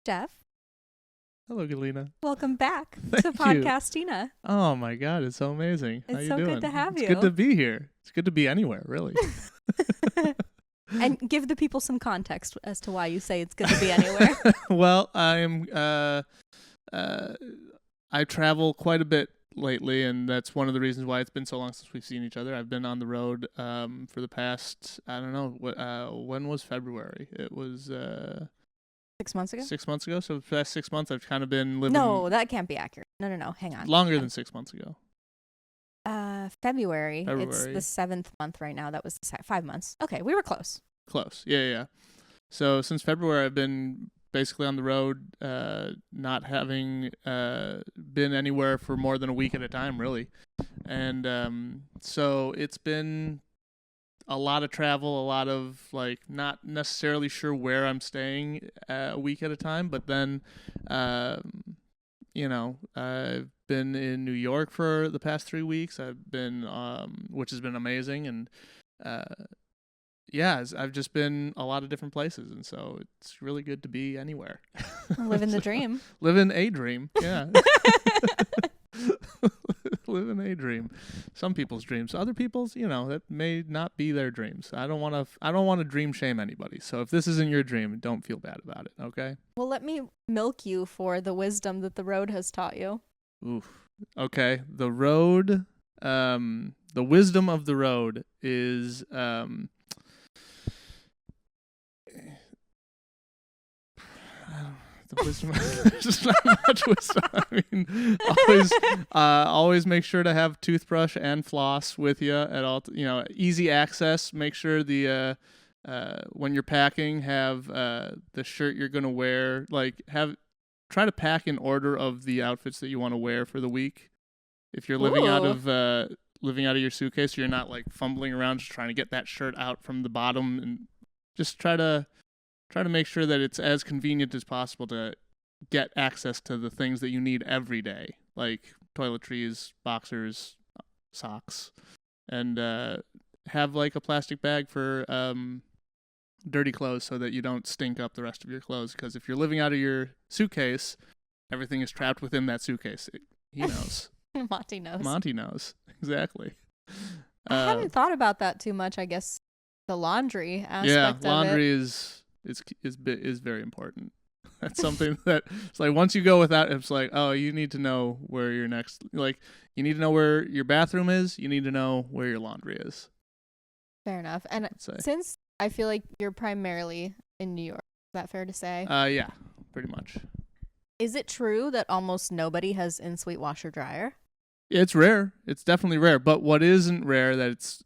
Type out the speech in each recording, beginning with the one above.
Jeff. Hello, Galina. Welcome back to Thank you. Podcastina. Oh my God, it's so amazing. How It's you so doing? good to have It's you. good to be here. It's good to be anywhere, really. And give the people some context as to why you say it's good to be anywhere. Well, I travel quite a bit lately, and that's one of the reasons why it's been so long since we've seen each other. I've been on the road for the past, I don't know, when was February? It was 6 months ago? 6 months ago. So the past 6 months, I've kind of been living No, that can't be accurate. No. Hang on. longer than 6 months ago. February. It's February. the 7th month right now. That was 5 months. Okay, we were close. Close. Yeah. So since February, I've been basically on the road, not having been anywhere for more than a week at a time, really. And so it's been a lot of travel, a lot of, like, not necessarily sure where I'm staying a week at a time, but then, I've been in New York for the past 3 weeks. I've been, which has been amazing, and I've just been a lot of different places, and so it's really good to be anywhere. Living the dream. Living a dream, yeah. Living a dream. Some people's dreams. Other people's, that may not be their dreams. I don't want to dream shame anybody. So if this isn't your dream, don't feel bad about it, okay? Well, let me milk you for the wisdom that the road has taught you. Oof. Okay. The road, the wisdom of the road is, the wisdom. There's just not much wisdom. I mean, always make sure to have toothbrush and floss with you at all. Easy access. Make sure the when you're packing, have the shirt you're gonna wear. Try to pack in order of the outfits that you want to wear for the week. If you're living out of your suitcase, you're not like fumbling around just trying to get that shirt out from the bottom, and just try to make sure that it's as convenient as possible to get access to the things that you need every day, like toiletries, boxers, socks, and have like a plastic bag for dirty clothes so that you don't stink up the rest of your clothes. Because if you're living out of your suitcase, everything is trapped within that suitcase. He knows. Monty knows. Monty knows. Exactly. I hadn't thought about that too much. I guess the laundry aspect laundry of it. is very important. That's something that it's like once you go without, it's like, oh, you need to know where your next, like, you need to know where your bathroom is. You need to know where your laundry is. Fair enough. And since I feel like you're primarily in New York, is that fair to say? Yeah, pretty much. Is it true that almost nobody has in-suite washer dryer? It's rare. It's definitely rare. But what isn't rare that it's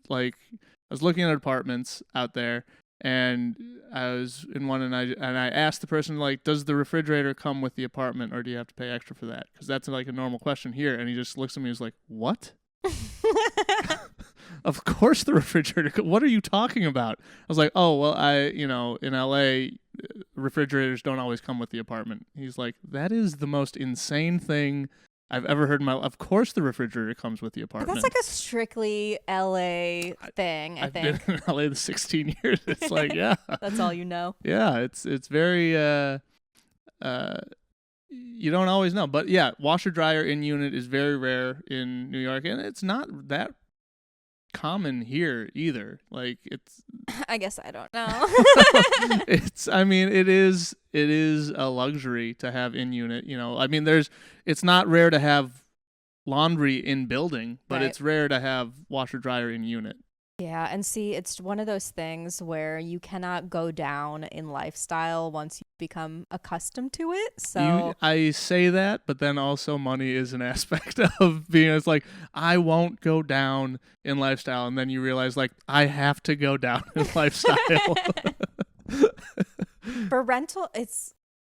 like I was looking at apartments out there, and I was in one, and I asked the person, like, does the refrigerator come with the apartment, or do you have to pay extra for that? Because that's like a normal question here. And he just looks at me and was like, what? Of course the refrigerator. What are you talking about? I was like, oh, well, in LA, refrigerators don't always come with the apartment. He's like, that is the most insane thing I've ever heard in my life. Of course the refrigerator comes with the apartment. That's like a strictly LA thing, I think. I've been in LA the 16 years. It's like, yeah. That's all you know. Yeah, it's very, you don't always know. But yeah, washer dryer in unit is very rare in New York, and it's not that common here either. Like, it's I guess I don't know. it is a luxury to have in unit, it's not rare to have laundry in building, but Right. It's rare to have washer dryer in unit. Yeah, and see, it's one of those things where you cannot go down in lifestyle once you become accustomed to it. So I say that, but then also money is an aspect of being, it's like, I won't go down in lifestyle, and then you realize, like, I have to go down in lifestyle. for rental,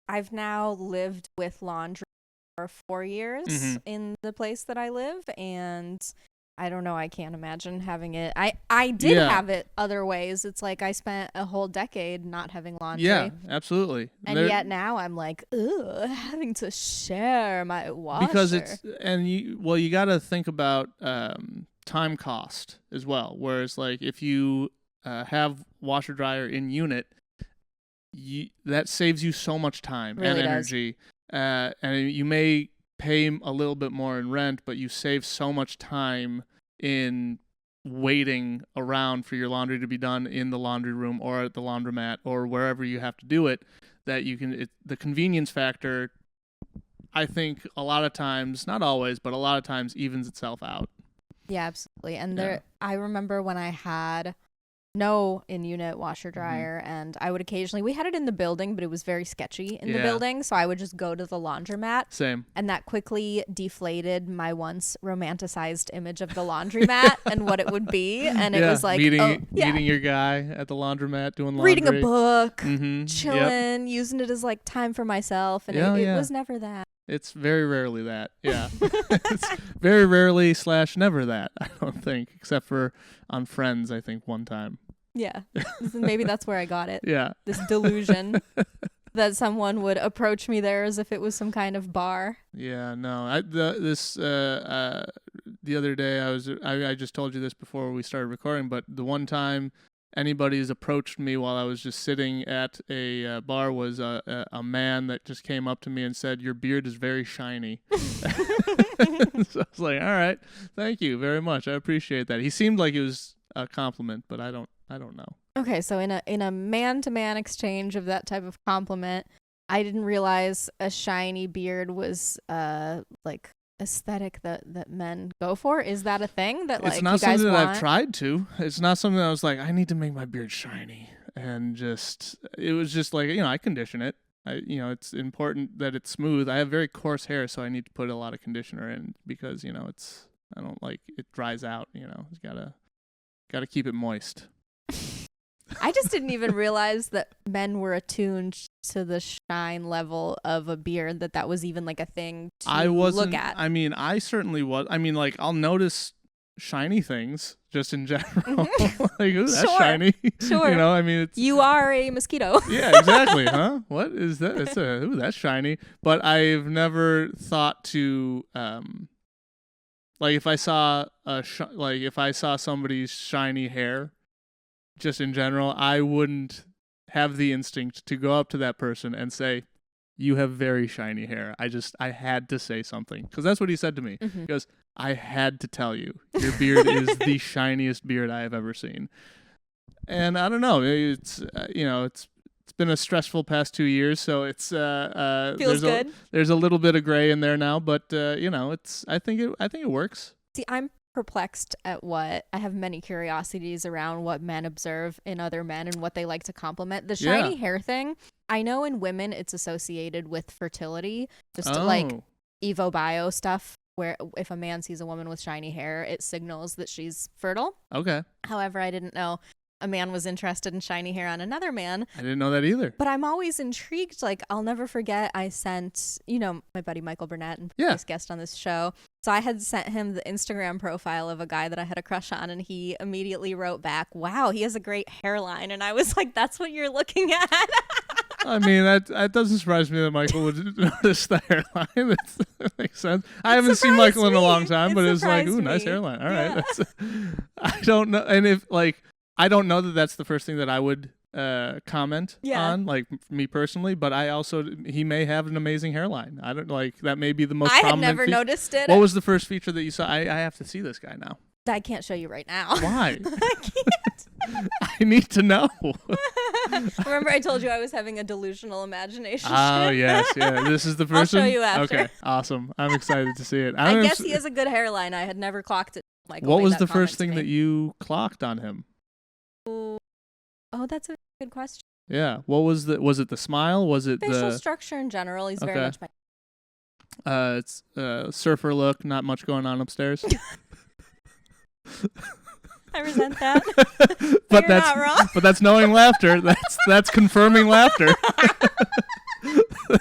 I've now lived with laundry for 4 years in the place that I live, and I don't know, I can't imagine having it. I did have it other ways. It's like I spent a whole decade not having laundry. Yeah, absolutely. And yet now I'm like, ugh, having to share my washer. Because you got to think about time cost as well. Whereas, like, if you have washer dryer in unit, that saves you so much time Really and energy. And you may pay a little bit more in rent, but you save so much time in waiting around for your laundry to be done in the laundry room or at the laundromat or wherever you have to do it, that you can, the convenience factor, I think a lot of times, not always, but a lot of times evens itself out. Yeah, absolutely. And I remember when I had no in-unit washer dryer, and I would occasionally, we had it in the building, but it was very sketchy in the building, so I would just go to the laundromat. Same. And that quickly deflated my once romanticized image of the laundromat and what it would be. And it was like meeting your guy at the laundromat doing laundry, reading a book, chilling, using it as like time for myself, and it was never that. It's very rarely that. Yeah. It's very rarely / never that, I don't think, except for on Friends, I think, one time. Yeah. Maybe that's where I got it. Yeah. This delusion that someone would approach me there as if it was some kind of bar. Yeah, no. The other day I just told you this before we started recording, but the one time anybody's approached me while I was just sitting at a bar was a man that just came up to me and said, "Your beard is very shiny." So I was like, "All right, thank you very much. I appreciate that." He seemed like it was a compliment, but I don't know. Okay, so in a man-to-man exchange of that type of compliment, I didn't realize a shiny beard was like aesthetic that men go for. Is that a thing that like it's not you guys something want? that I've tried to. It's not something that I was like, I need to make my beard shiny, and it was just like, I condition it. It's important that it's smooth. I have very coarse hair, so I need to put a lot of conditioner in because I don't like it dries out. It's gotta keep it moist. I just didn't even realize that men were attuned to the shine level of a beard, that was even like a thing to look at. I mean, I certainly was. I mean, like, I'll notice shiny things just in general. Like, ooh, that's shiny. Sure. I mean, you are a mosquito. Yeah, exactly. Huh? What is that? Ooh, that's shiny. But I've never thought to, like, if I saw somebody's shiny hair, just in general, I wouldn't have the instinct to go up to that person and say, "You have very shiny hair." I had to say something because that's what he said to me. He goes, "I had to tell you, your beard is the shiniest beard I have ever seen." And I don't know, it's it's been a stressful past 2 years, so it's feels good. There's a little bit of gray in there now, but I think it works. See, I'm perplexed at I have many curiosities around what men observe in other men and what they like to compliment. The shiny hair thing, I know in women it's associated with fertility, just like Evo Bio stuff, where if a man sees a woman with shiny hair, it signals that she's fertile. Okay. However, I didn't know a man was interested in shiny hair on another man. I didn't know that either. But I'm always intrigued. Like, I'll never forget, I sent, my buddy Michael Burnett, and previous guest on this show. So I had sent him the Instagram profile of a guy that I had a crush on, and he immediately wrote back, "Wow, he has a great hairline." And I was like, that's what you're looking at? I mean, that doesn't surprise me that Michael would notice the hairline. That makes sense. I haven't seen Michael in a long time, but it's like, ooh, nice hairline. All right. I don't know. And if, like, I don't know that that's the first thing that I would comment on, like, me personally, but he may have an amazing hairline. I don't, like, that may be the most prominent. I had never noticed it. What was the first feature that you saw? I have to see this guy now. I can't show you right now. Why? I can't. I need to know. Remember I told you I was having a delusional imagination? Oh, yes. Yeah. This is the person? I'll show you after. Okay. Awesome. I'm excited to see it. I guess he has a good hairline. I had never clocked it. Michael, what was the first thing that you clocked on him? Oh, that's a good question. Yeah. What was it the smile? Was it facial structure in general? He's very much my... It's surfer look, not much going on upstairs. I resent that. But you're not wrong. But that's knowing laughter. That's confirming laughter.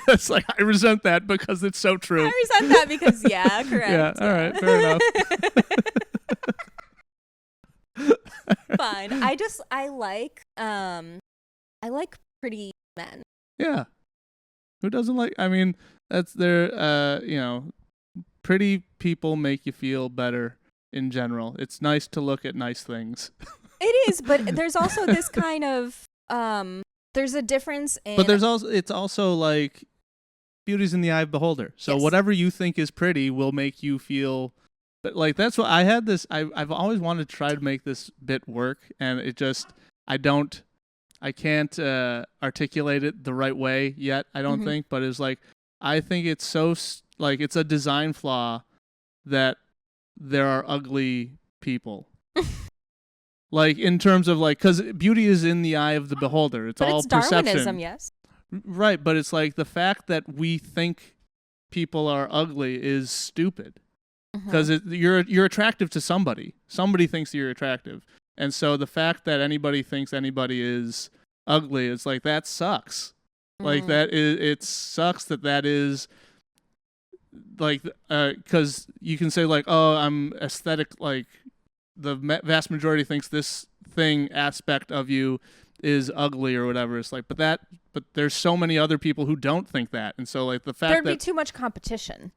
It's like, I resent that because it's so true. I resent that because correct. Yeah, all right, fair enough. Fine. I like pretty men. Yeah. Who doesn't like? I mean, that's their pretty people make you feel better. In general, it's nice to look at nice things. It is, but there's also this kind of There's a difference in... But it's also like beauty's in the eye of the beholder. So whatever you think is pretty will make you feel... But like that's what I had this... I've always wanted to try to make this bit work, and it just... I can't articulate it the right way yet, I don't think, but it's like, I think it's so, like, it's a design flaw that there are ugly people. Like, in terms of, like, because beauty is in the eye of the beholder. It's all perception. Darwinism, yes. Right, but it's like the fact that we think people are ugly is stupid. Because you're attractive to somebody. Somebody thinks you're attractive. And so the fact that anybody thinks anybody is ugly, it's like, that sucks. Like, it sucks that is, like, because you can say, like, oh, I'm aesthetic, like, the vast majority thinks this aspect of you is ugly or whatever. It's like, but there's so many other people who don't think that. And so, like, the fact There'd be too much competition.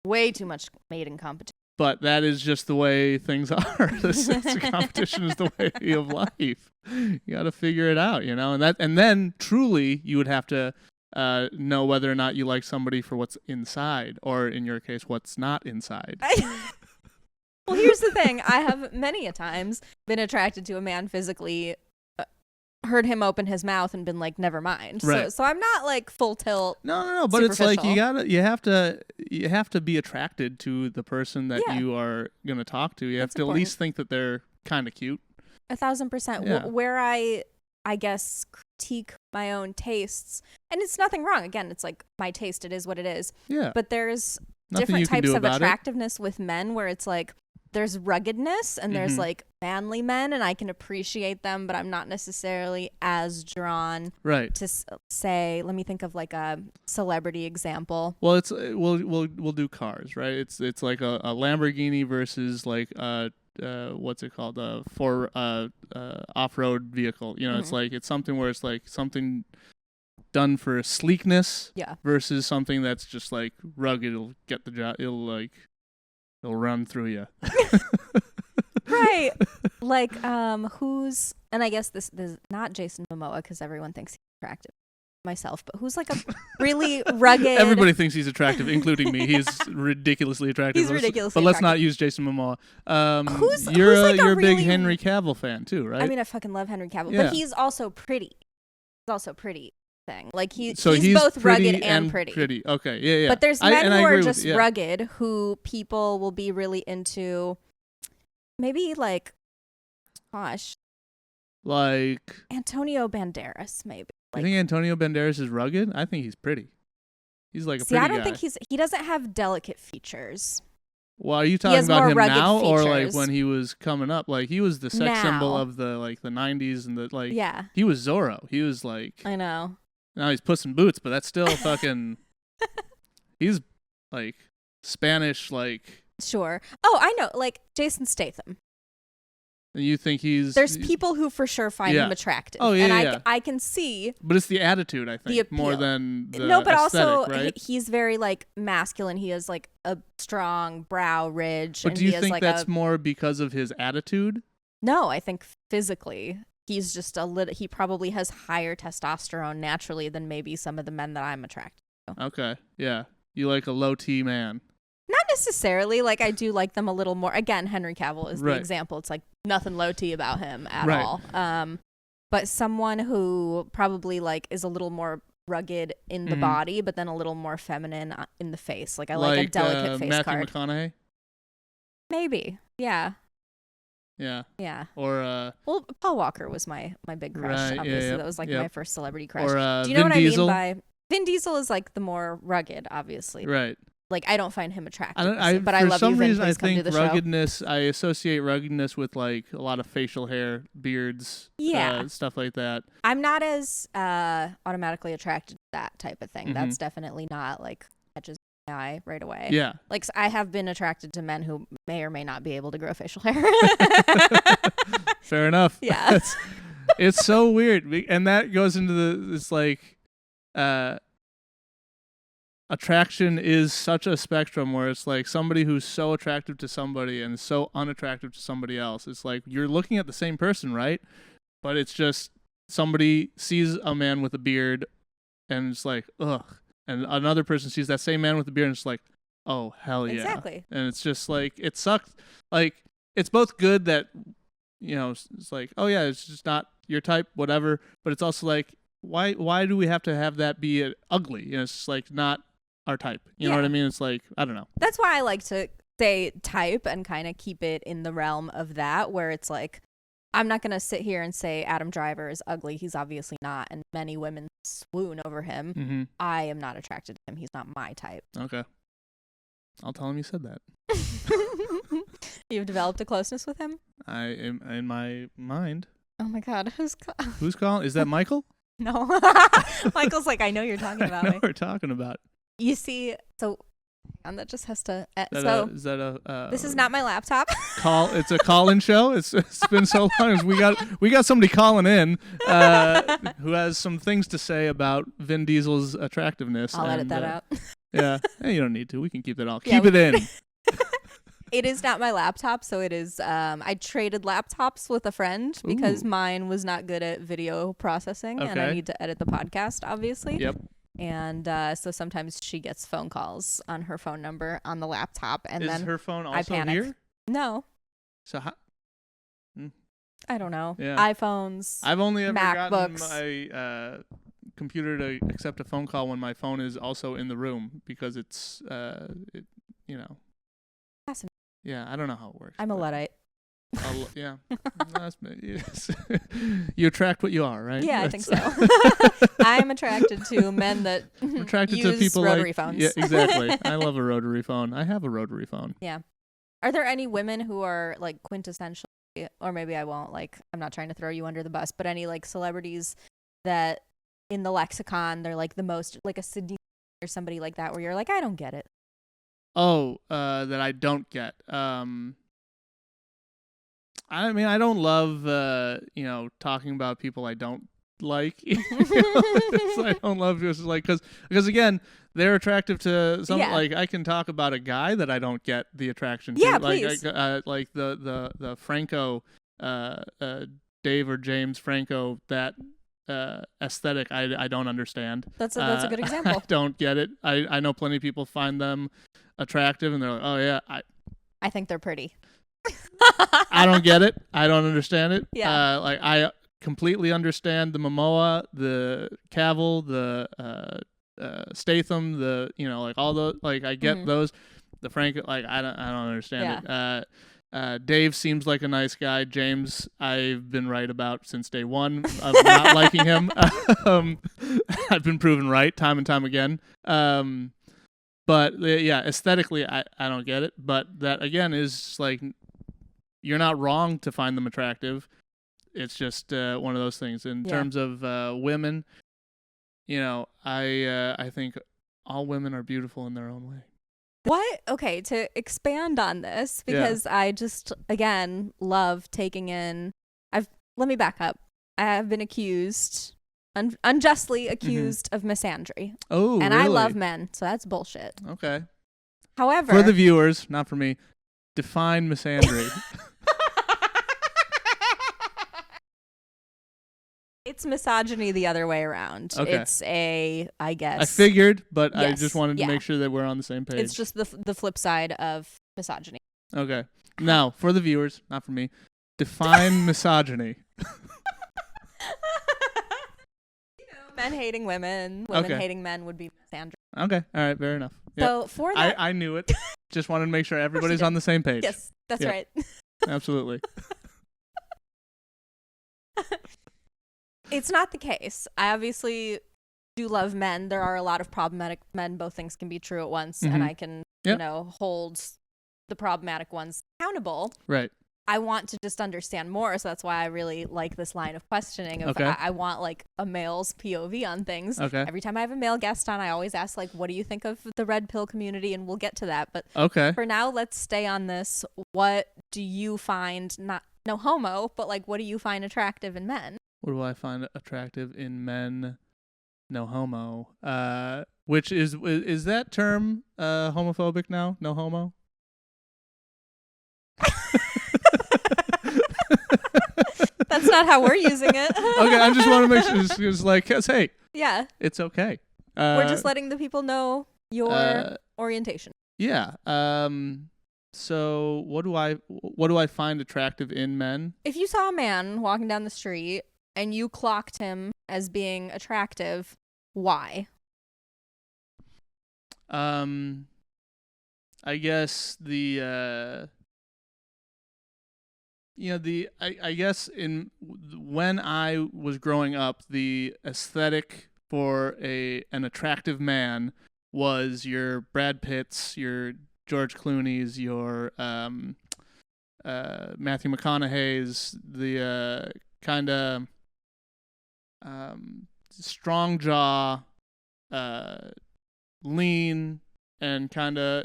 Way too much mating competition. But that is just the way things are. The competition is the way of life. You got to figure it out, you know. And then truly, you would have to know whether or not you like somebody for what's inside, or in your case, what's not inside. Well, here's the thing: I have many a times been attracted to a man physically, heard him open his mouth, and been like, never mind. Right. So I'm not like full tilt. No. But it's like you have to be attracted to the person that you are gonna talk to. You have to at least think that they're kind of cute. 1,000%. Yeah. Where I guess critique my own tastes, and it's nothing wrong. Again, it's like my taste. It is what it is. Yeah. But there's Nothing different types of attractiveness it. with men, where it's like there's ruggedness and there's like manly men, and I can appreciate them, but I'm not necessarily as drawn to say, let me think of like a celebrity example. Well, it's we'll do cars, right? It's like a Lamborghini versus like what's it called, for off-road vehicle. You know, it's like, it's something where it's like something done for sleekness versus something that's just like rugged. It'll get the job. It'll run through you. Right. Like, who's, and I guess this is not Jason Momoa, because everyone thinks he's attractive, myself, but who's like a really rugged... Everybody thinks he's attractive, including me. He's ridiculously attractive. He's ridiculously But let's not use Jason Momoa. You're a big Henry Cavill fan too, right? I mean, I fucking love Henry Cavill, but he's also pretty. He's also pretty. Thing. Like he's both rugged and pretty. Okay, yeah. But there's men who are just rugged, who people will be really into. Maybe like Antonio Banderas, maybe. Like, you think Antonio Banderas is rugged? I think he's pretty. He's like a pretty guy. I don't think he doesn't have delicate features. Well, are you talking about him now, or like when he was coming up? Like, he was the sex symbol of the 90s, and the like. Yeah. He was Zorro. He was like. I know. Now he's Puss in Boots, but that's still fucking... He's, like, Spanish, like... Sure. Oh, I know. Like, Jason Statham. And you think he's... There's people who for sure find him attractive. Oh, yeah, and I can see... But it's the attitude, I think, more than the No, but aesthetic, also, right? he's very, like, masculine. He has, like, a strong brow ridge. But and do you he think has, like, that's more because of his attitude? No, I think physically... He's just he probably has higher testosterone naturally than maybe some of the men that I'm attracted to. Okay, yeah. You like a low T man. Not necessarily. Like, I do like them a little more. Again, Henry Cavill is the example. It's like nothing low T about him at all. But someone who probably like is a little more rugged in the body, but then a little more feminine in the face. Like, I like a delicate face Matthew card. McConaughey? Maybe. Yeah. Yeah. Or well, Paul Walker was my big crush. Right, obviously, yeah, that was like my first celebrity crush. Or do you know Vin what Diesel? I mean by Vin Diesel is like the more rugged, obviously. Right. Like, I don't find him attractive, but I love for some you, Vin. reason, I Please come think to the ruggedness. I associate ruggedness with like a lot of facial hair, beards, stuff like that. I'm not as automatically attracted to that type of thing. That's definitely not like catches my eye right away. Yeah. Like, I have been attracted to men who may or may not be able to grow facial hair. Fair enough. Yeah. It's so weird, and that goes into this like. Attraction is such a spectrum where it's like somebody who's so attractive to somebody and so unattractive to somebody else. It's like you're looking at the same person, right? But it's just somebody sees a man with a beard and it's like, ugh. And another person sees that same man with a beard and it's like, oh, hell yeah. Exactly. And it's just like, it sucks. Like, it's both good that, it's like, oh yeah, it's just not your type, whatever. But it's also like, why do we have to have that be ugly? It's just like not our type. You know what I mean? It's like, I don't know. That's why I like to say type and kind of keep it in the realm of that, where it's like, I'm not going to sit here and say Adam Driver is ugly. He's obviously not. And many women swoon over him. Mm-hmm. I am not attracted to him. He's not my type. Okay. I'll tell him you said that. You've developed a closeness with him? I am in my mind. Oh my God. Who's calling? Is that Michael? No. Michael's like, I know you're talking about I know me. we're talking about. You see, so and that just has to. Is that a? This is not my laptop. It's a call-in show. It's been so long. We got somebody calling in who has some things to say about Vin Diesel's attractiveness. I'll edit that out. Yeah, you don't need to. We can keep that all. Keep it in. It is not my laptop, so it is. I traded laptops with a friend because mine was not good at video processing, and I need to edit the podcast, obviously. Yep. And so sometimes she gets phone calls on her phone number on the laptop, and is then her phone also I panic. Here? No. So how? I don't know. Yeah. iPhones. I've only ever MacBooks. gotten my computer to accept a phone call when my phone is also in the room because it's Fascinating. Yeah, I don't know how it works. I'm a Luddite. Yeah. Yes. You attract what you are, right? Yeah, I think so. I'm attracted to men that attracted use to people rotary like phones. Yeah, exactly. I love a rotary phone. I have a rotary phone. Yeah. Are there any women who are like quintessentially, or maybe I won't, like, I'm not trying to throw you under the bus, but any like celebrities that in the lexicon they're like the most, like a Sydney or somebody like that, where you're like, I don't get it. Oh, that I don't get. I mean, I don't love, talking about people I don't like. I don't love just like, because again, they're attractive to some. Yeah. Like, I can talk about a guy that I don't get the attraction to. Yeah, like, please. Like the Franco, Dave or James Franco, that aesthetic I don't understand. That's a good example. I don't get it. I know plenty of people find them attractive and they're like, oh yeah, I think they're pretty. I don't get it. I don't understand it. Yeah. Like, I completely understand the Momoa, the Cavill, the Statham, the like all the like I get those. The Franco, like I don't understand it. Dave seems like a nice guy. James, I've been right about since day one of not liking him. I've been proven right time and time again. But yeah, aesthetically, I don't get it. But that again is like, you're not wrong to find them attractive. It's just one of those things. In terms of women, I think all women are beautiful in their own way. What? Okay, to expand on this, because I just, again, love taking in... Let me back up. I have been accused, unjustly accused of misandry. Oh, and really? I love men, so that's bullshit. Okay. However... For the viewers, not for me, define misandry. It's misogyny the other way around. Okay. It's I guess... I figured, but Yes, I just wanted to make sure that we're on the same page. It's just the flip side of misogyny. Okay. Now, for the viewers, not for me, define misogyny. Men hating women, women hating men would be misandry. Okay. All right. Fair enough. Yep. So for that... I knew it. Just wanted to make sure everybody's on the same page. Yes, that's right. Absolutely. It's not the case. I obviously do love men. There are a lot of problematic men. Both things can be true at once, and I can, hold the problematic ones accountable. Right. I want to just understand more, so that's why I really like this line of questioning. I want like a male's POV on things. Okay. Every time I have a male guest on, I always ask like, "What do you think of the red pill community?" And we'll get to that. But for now, let's stay on this. What do you find no homo, but like, what do you find attractive in men? What do I find attractive in men? No homo. Which is that term homophobic now? No homo? That's That's not how we're using it. Okay, I just want to make sure it's like, hey, yeah, it's okay. we're just letting the people know your orientation. Yeah. So what do I find attractive in men? If you saw a man walking down the street and you clocked him as being attractive, why? I guess I guess when I was growing up, the aesthetic for an attractive man was your Brad Pitts, your George Clooney's, your Matthew McConaughey's, the kind of strong jaw, lean, and kind of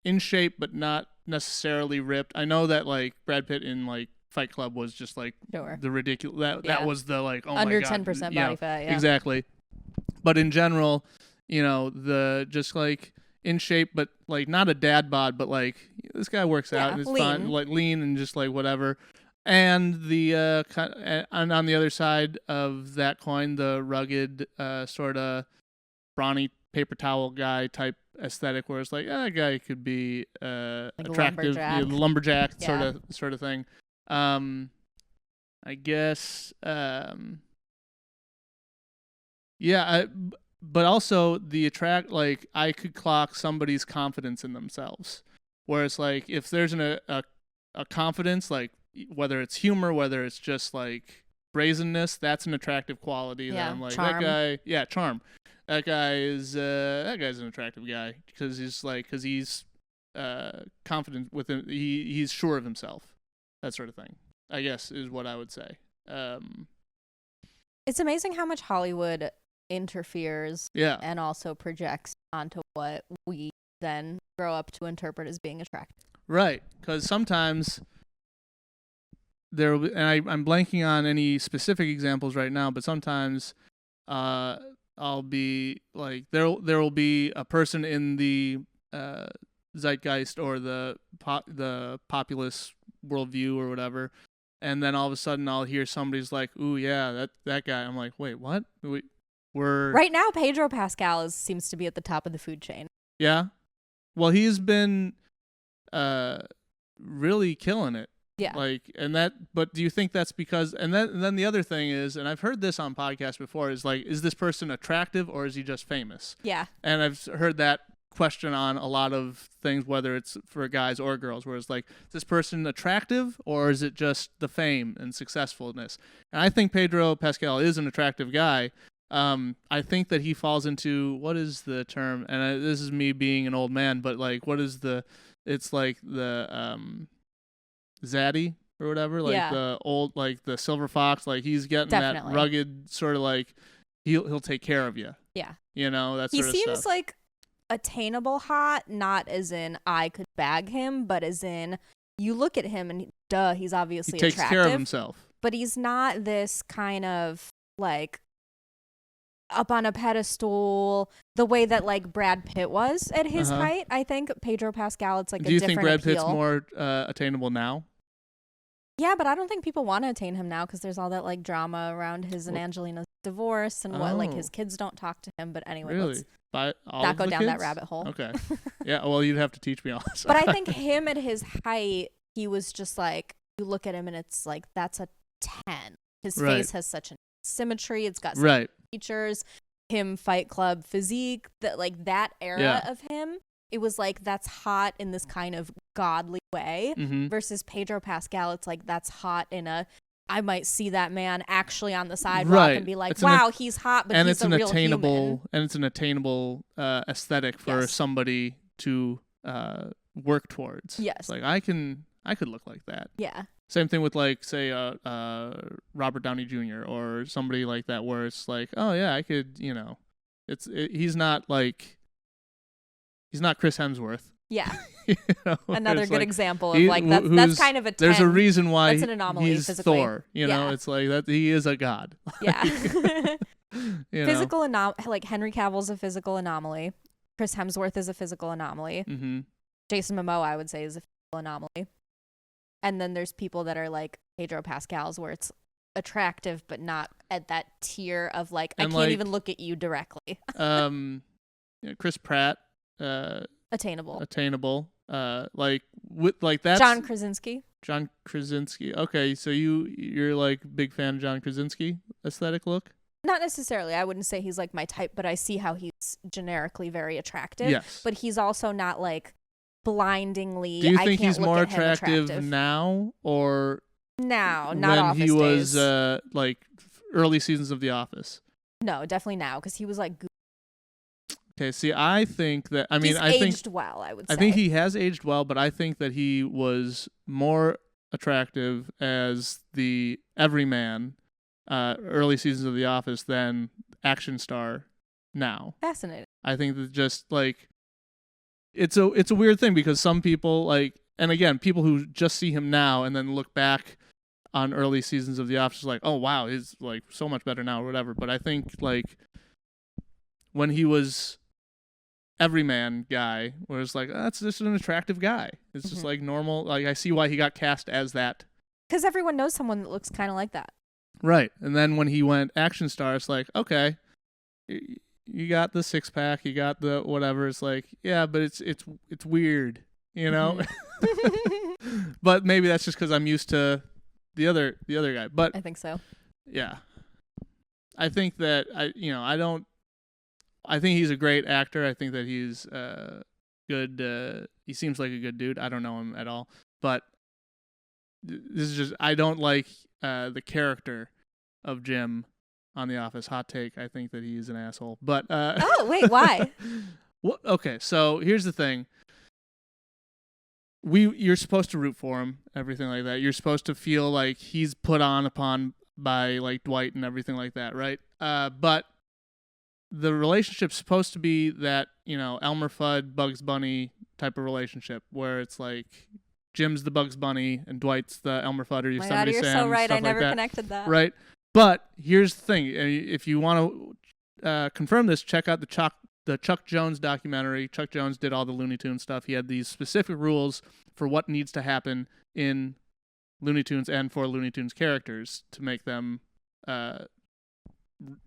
in shape but not necessarily ripped. I know that like Brad Pitt in like Fight Club was just like the ridiculous that was the like under my God, 10% body fat. Yeah, exactly. But in general, the just like in shape, but like not a dad bod, but like this guy works out and it's fine, like lean and just like whatever. And the and on the other side of that coin, the rugged sort of brawny paper towel guy type aesthetic, where it's like, that guy could be like attractive, lumberjack sort of thing. I guess, but also the like I could clock somebody's confidence in themselves, where it's like if there's a confidence, like whether it's humor, whether it's just like brazenness, that's an attractive quality. That I'm like, charm. That guy, charm. That guy's an attractive guy because he's confident within, he's sure of himself, that sort of thing, I guess is what I would say. It's amazing how much Hollywood interferes and also projects onto what we then grow up to interpret as being attractive. Right, because sometimes there will be, and I'm blanking on any specific examples right now, but sometimes I'll be like there will be a person in the zeitgeist or the populist worldview or whatever, and then all of a sudden I'll hear somebody's like, "Ooh, yeah, that guy." I'm like, "Wait, what?" We're right now. Pedro Pascal seems to be at the top of the food chain. Yeah, well, he's been really killing it. Yeah. But do you think that's because, and then the other thing is, and I've heard this on podcasts before, is like, is this person attractive or is he just famous? Yeah. And I've heard that question on a lot of things, whether it's for guys or girls, where it's like, is this person attractive or is it just the fame and successfulness? And I think Pedro Pascal is an attractive guy. I think that he falls into, what is the term? And this is me being an old man, but like, it's like the, zaddy or whatever, like the old, like the silver fox, like he's getting that rugged sort of like he'll take care of you. Yeah, that he sort of stuff. seems like attainable hot, not as in I could bag him, but as in you look at him and he's obviously he takes attractive, care of himself, but he's not this kind of like up on a pedestal the way that like Brad Pitt was at his height. I think Pedro Pascal, it's like do you think Brad appeal. Pitt's more attainable now? Yeah, but I don't think people want to attain him now because there's all that like drama around his and Angelina's divorce and what like his kids don't talk to him. But anyway, really? Let's not go down that rabbit hole. Okay. Yeah, well, you'd have to teach me all this. But I think him at his height, he was just like, you look at him and it's like, that's a 10. His face has such an symmetry. It's got some features. Him Fight Club physique, that like that era of him. It was like, that's hot in this kind of godly way versus Pedro Pascal. It's like, that's hot in I might see that man actually on the sidewalk and be like, wow, he's hot, but he's a real human. And it's an attainable aesthetic for somebody to work towards. Yes. It's like, I could look like that. Yeah. Same thing with like, say, Robert Downey Jr. or somebody like that, where it's like, oh yeah, I could, he's not Chris Hemsworth. Yeah. Another good example of like that's kind of a 10. There's a reason why that's an anomaly he's physically. Thor. It's like that he is a god. Yeah. Physical like Henry Cavill's a physical anomaly. Chris Hemsworth is a physical anomaly. Jason Momoa, I would say, is a physical anomaly. And then there's people that are like Pedro Pascal's, where it's attractive, but not at that tier of like I And, can't like, even look at you directly. Chris Pratt, Attainable. like with like that's John Krasinski. John Krasinski. Okay, so you're like big fan of John Krasinski aesthetic look? Not necessarily. I wouldn't say he's like my type, but I see how he's generically very attractive. Yes. But he's also not like blindingly. Do you I think can't he's look more at him attractive now or now? Not when Office he was days. like early seasons of The Office? No, definitely now because he was like. Okay, see, I think that He's I think aged well. I would say. I think he has aged well, but I think that he was more attractive as the everyman early seasons of The Office than action star now. Fascinating. I think that just like it's a weird thing because some people like, and again, people who just see him now and then look back on early seasons of The Office like, oh wow, he's like so much better now or whatever. But I think like when he was everyman guy, where it's like, that's just an attractive guy. It's just like normal. Like I see why he got cast as that. Because everyone knows someone that looks kind of like that. Right. And then when he went action star, it's like, okay, you got the six pack, you got the whatever. It's like, yeah, but it's weird, you know. But maybe that's just because I'm used to the other guy. But I think so. Yeah, I think that I think he's a great actor. I think that he's good. He seems like a good dude. I don't know him at all, but this is just I don't like the character of Jim on The Office. Hot take. I think that he's an asshole. But oh wait, why? What? Okay, so here's the thing. You're supposed to root for him, everything like that. You're supposed to feel like he's put upon by like Dwight and everything like that, right? But the relationship's supposed to be that, Elmer Fudd, Bugs Bunny type of relationship where it's like Jim's the Bugs Bunny and Dwight's the Elmer Fudd or My God, Yosemite you're Sam. so right. I Stuff never like that, connected that. right? But here's the thing. If you want to confirm this, check out the Chuck Jones documentary. Chuck Jones did all the Looney Tunes stuff. He had these specific rules for what needs to happen in Looney Tunes and for Looney Tunes characters to make them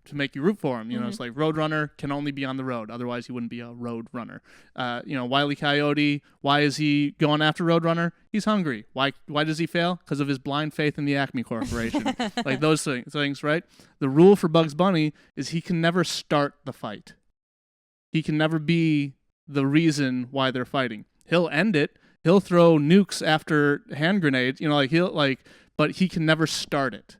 to make you root for him. It's like Roadrunner can only be on the road, otherwise he wouldn't be a road runner. Wile E. Coyote, why is he going after Roadrunner? He's hungry. Why does he fail? Because of his blind faith in the Acme Corporation. Like those things, right? The rule for Bugs Bunny is he can never start the fight. He can never be the reason why they're fighting. He'll end it. He'll throw nukes after hand grenades, but he can never start it.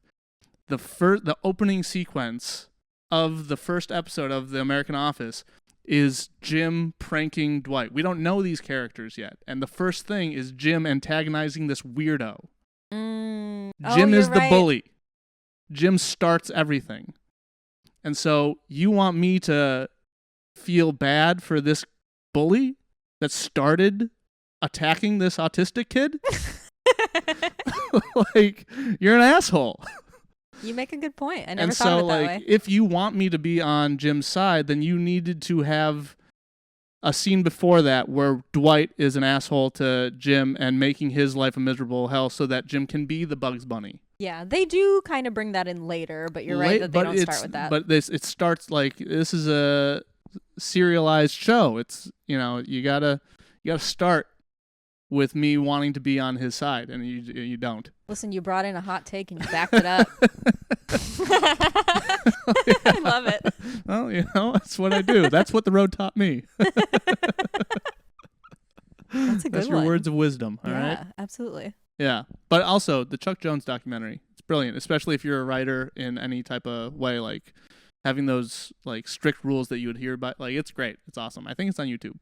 The opening sequence of the first episode of The American Office is Jim pranking Dwight. We don't know these characters yet, and the first thing is Jim antagonizing this weirdo. Jim is the bully. Jim starts everything. And so you want me to feel bad for this bully that started attacking this autistic kid? Like, you're an asshole. You make a good point. I never thought of it that way. If you want me to be on Jim's side, then you needed to have a scene before that where Dwight is an asshole to Jim and making his life a miserable hell so that Jim can be the Bugs Bunny. Yeah, they do kind of bring that in later, but you're right that they don't start with that. But it starts like this is a serialized show. It's you gotta start with me wanting to be on his side, and you don't. Listen, you brought in a hot take and you backed it up. I love it. Well, that's what I do. That's what the road taught me. That's a good one. That's your words of wisdom, all right? Yeah, absolutely. Yeah, but also the Chuck Jones documentary. It's brilliant, especially if you're a writer in any type of way, like having those like strict rules that you would hear about. Like, it's great. It's awesome. I think it's on YouTube.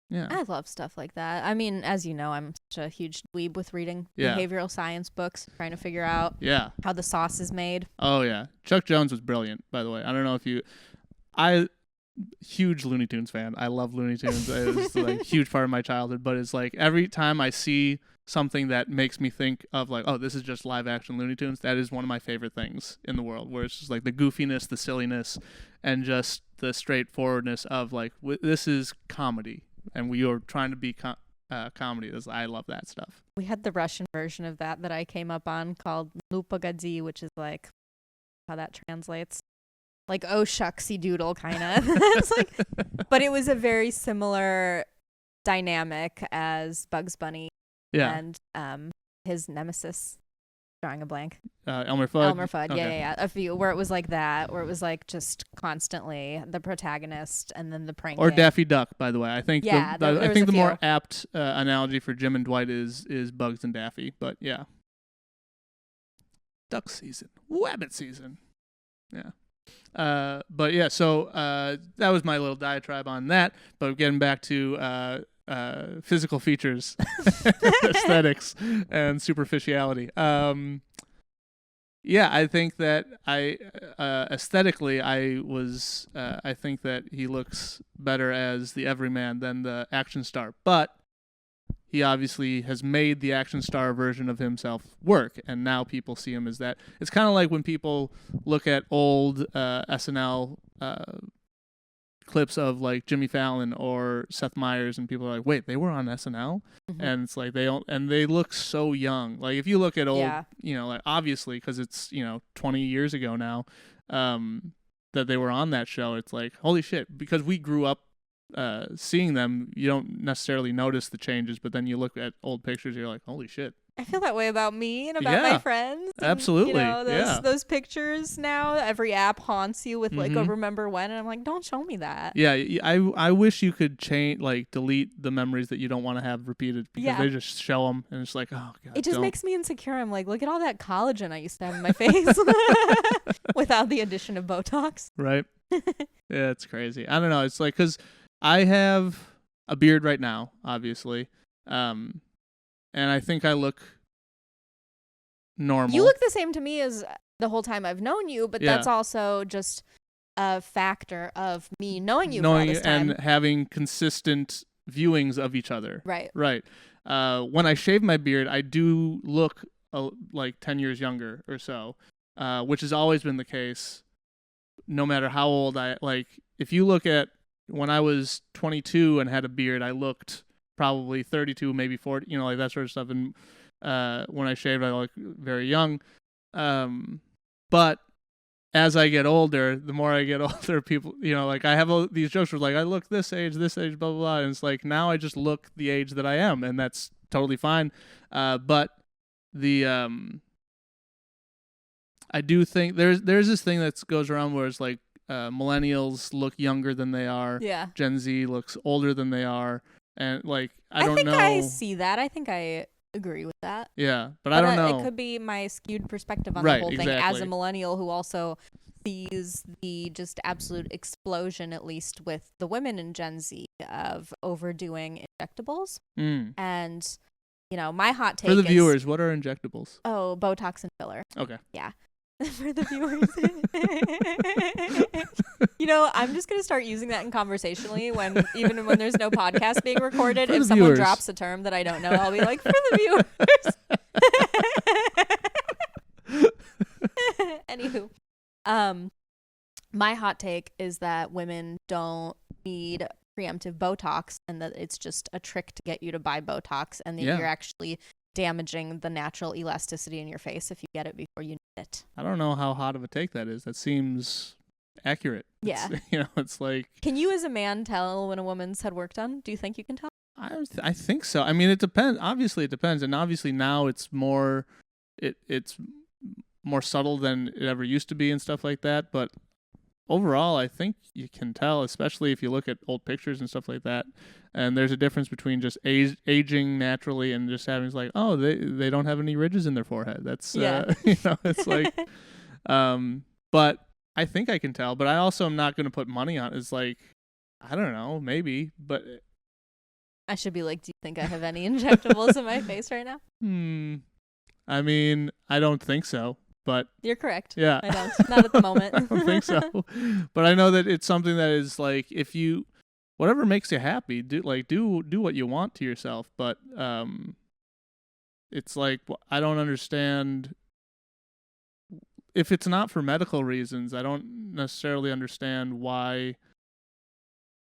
Yeah. I love stuff like that. I mean, as you know, I'm such a huge dweeb with reading behavioral science books, trying to figure out how the sauce is made. Oh, yeah. Chuck Jones was brilliant, by the way. I don't know if huge Looney Tunes fan. I love Looney Tunes. It was like a huge part of my childhood, but it's like every time I see something that makes me think of like, oh, this is just live action Looney Tunes, that is one of my favorite things in the world, where it's just like the goofiness, the silliness, and just the straightforwardness of like, this is comedy. And we are trying to be comedy. I love that stuff. We had the Russian version of that I came up on called "Ну погоди," which is like how that translates, like "oh shucksy doodle" kind of. It's like, but it was a very similar dynamic as Bugs Bunny and his nemesis. Drawing a blank. Elmer Fudd. Elmer Fudd, okay. Yeah. A few where it was like that, where it was like just constantly the protagonist and then the prank. Or Daffy Duck, by the way. I think the few. more apt analogy for Jim and Dwight is Bugs and Daffy. But yeah, duck season, rabbit season. Yeah. But yeah, so that was my little diatribe on that. But getting back to physical features, aesthetics, and superficiality. Yeah, I think that aesthetically, I think that he looks better as the everyman than the action star. But he obviously has made the action star version of himself work, and now people see him as that. It's kind of like when people look at old SNL clips of like Jimmy Fallon or Seth Meyers, and people are like, wait, they were on SNL? And it's like they look so young. Like if you look at old, like obviously because it's 20 years ago now that they were on that show, it's like holy shit, because we grew up seeing them, you don't necessarily notice the changes, but then you look at old pictures, you're like, holy shit. I feel that way about me and about my friends. And, absolutely. Those pictures now, every app haunts you with like a remember when, and I'm like, don't show me that. Yeah, I wish you could delete the memories that you don't want to have repeated, because they just show them and it's like, oh god. It just makes me insecure. I'm like, look at all that collagen I used to have in my face without the addition of Botox. Right. Yeah, it's crazy. I don't know. It's like, because I have a beard right now, obviously. And I think I look normal. You look the same to me as the whole time I've known you, but that's also just a factor of me knowing you for all this time. And having consistent viewings of each other. Right. Right. When I shave my beard, I do look like 10 years younger or so, which has always been the case no matter how old if you look at when I was 22 and had a beard, I looked probably 32, maybe 40, like that sort of stuff. And when I shaved, I look very young. But as I get older, the more I get older, people, like I have these jokes where like, I look this age, blah, blah, blah. And it's like, now I just look the age that I am, and that's totally fine. But I do think there's this thing that goes around where it's like, millennials look younger than they are. Yeah. Gen Z looks older than they are. And like, I don't know. I see that. I think I agree with that. Yeah, but I don't know. It could be my skewed perspective on the whole thing as a millennial who also sees the just absolute explosion, at least with the women in Gen Z, of overdoing injectables. And, my hot take for the viewers, what are injectables? Oh, Botox and filler. Okay. Yeah. For the viewers. I'm just going to start using that in conversationally even when there's no podcast being recorded. If someone drops a term that I don't know, I'll be like, for the viewers. Anywho, my hot take is that women don't need preemptive Botox, and that it's just a trick to get you to buy Botox, and that you're actually damaging the natural elasticity in your face if you get it before you need it. I don't know how hot of a take that is. That seems accurate. Yeah. It's like... Can you as a man tell when a woman's had work done? Do you think you can tell? I think so. I mean, it depends. Obviously, it depends. And obviously now it's more... It's more subtle than it ever used to be and stuff like that. But overall, I think you can tell, especially if you look at old pictures and stuff like that. And there's a difference between just aging naturally and just having like, oh, they don't have any ridges in their forehead. That's it's like, but I think I can tell. But I also am not going to put money on it. It's like, I don't know, maybe. But I should be like, do you think I have any injectables in my face right now? I mean, I don't think so. But you're correct. Yeah, I don't. Not at the moment. I don't think so. But I know that it's something that is like, if you, whatever makes you happy, do what you want to yourself. But it's like, I don't understand. If it's not for medical reasons, I don't necessarily understand why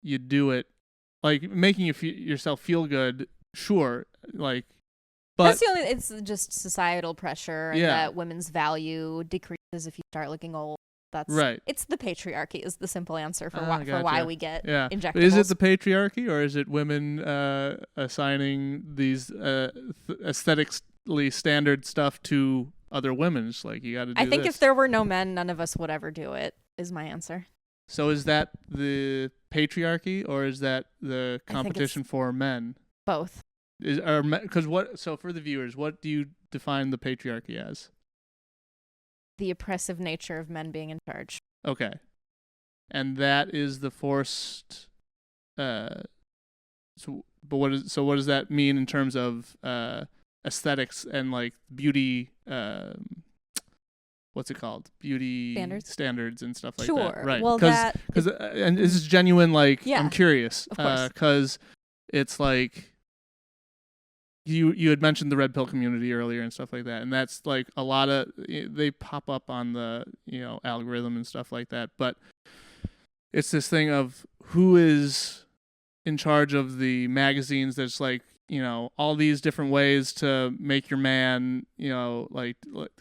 you do it. Like making yourself feel good sure, like, but that's the only. It's just societal pressure, and Yeah. that women's value decreases if you start looking old. That's right. It's the patriarchy is the simple answer for Gotcha. why we get Yeah. injectables. But is it the patriarchy, or is it women assigning these aesthetically standard stuff to other women? It's like, you got to do I think this. if there were no men, none of us would ever do it, is my answer. So is that the patriarchy, or is that the I think competition for men? Both. Because what? So for the viewers, what do you define the patriarchy as? The oppressive nature of men being in charge. Okay, and that is the forced. But what does that mean in terms of aesthetics and like beauty? What's it called? Beauty standards and stuff like that. Sure. Right. Well, because and this is genuine. Like, Yeah, I'm curious. of course. Because it's like. You had mentioned the red pill community earlier and stuff like that, and that's like a lot of they pop up on the algorithm and stuff like that. But it's this thing of who is in charge of the magazines. That's like all these different ways to make your man. Like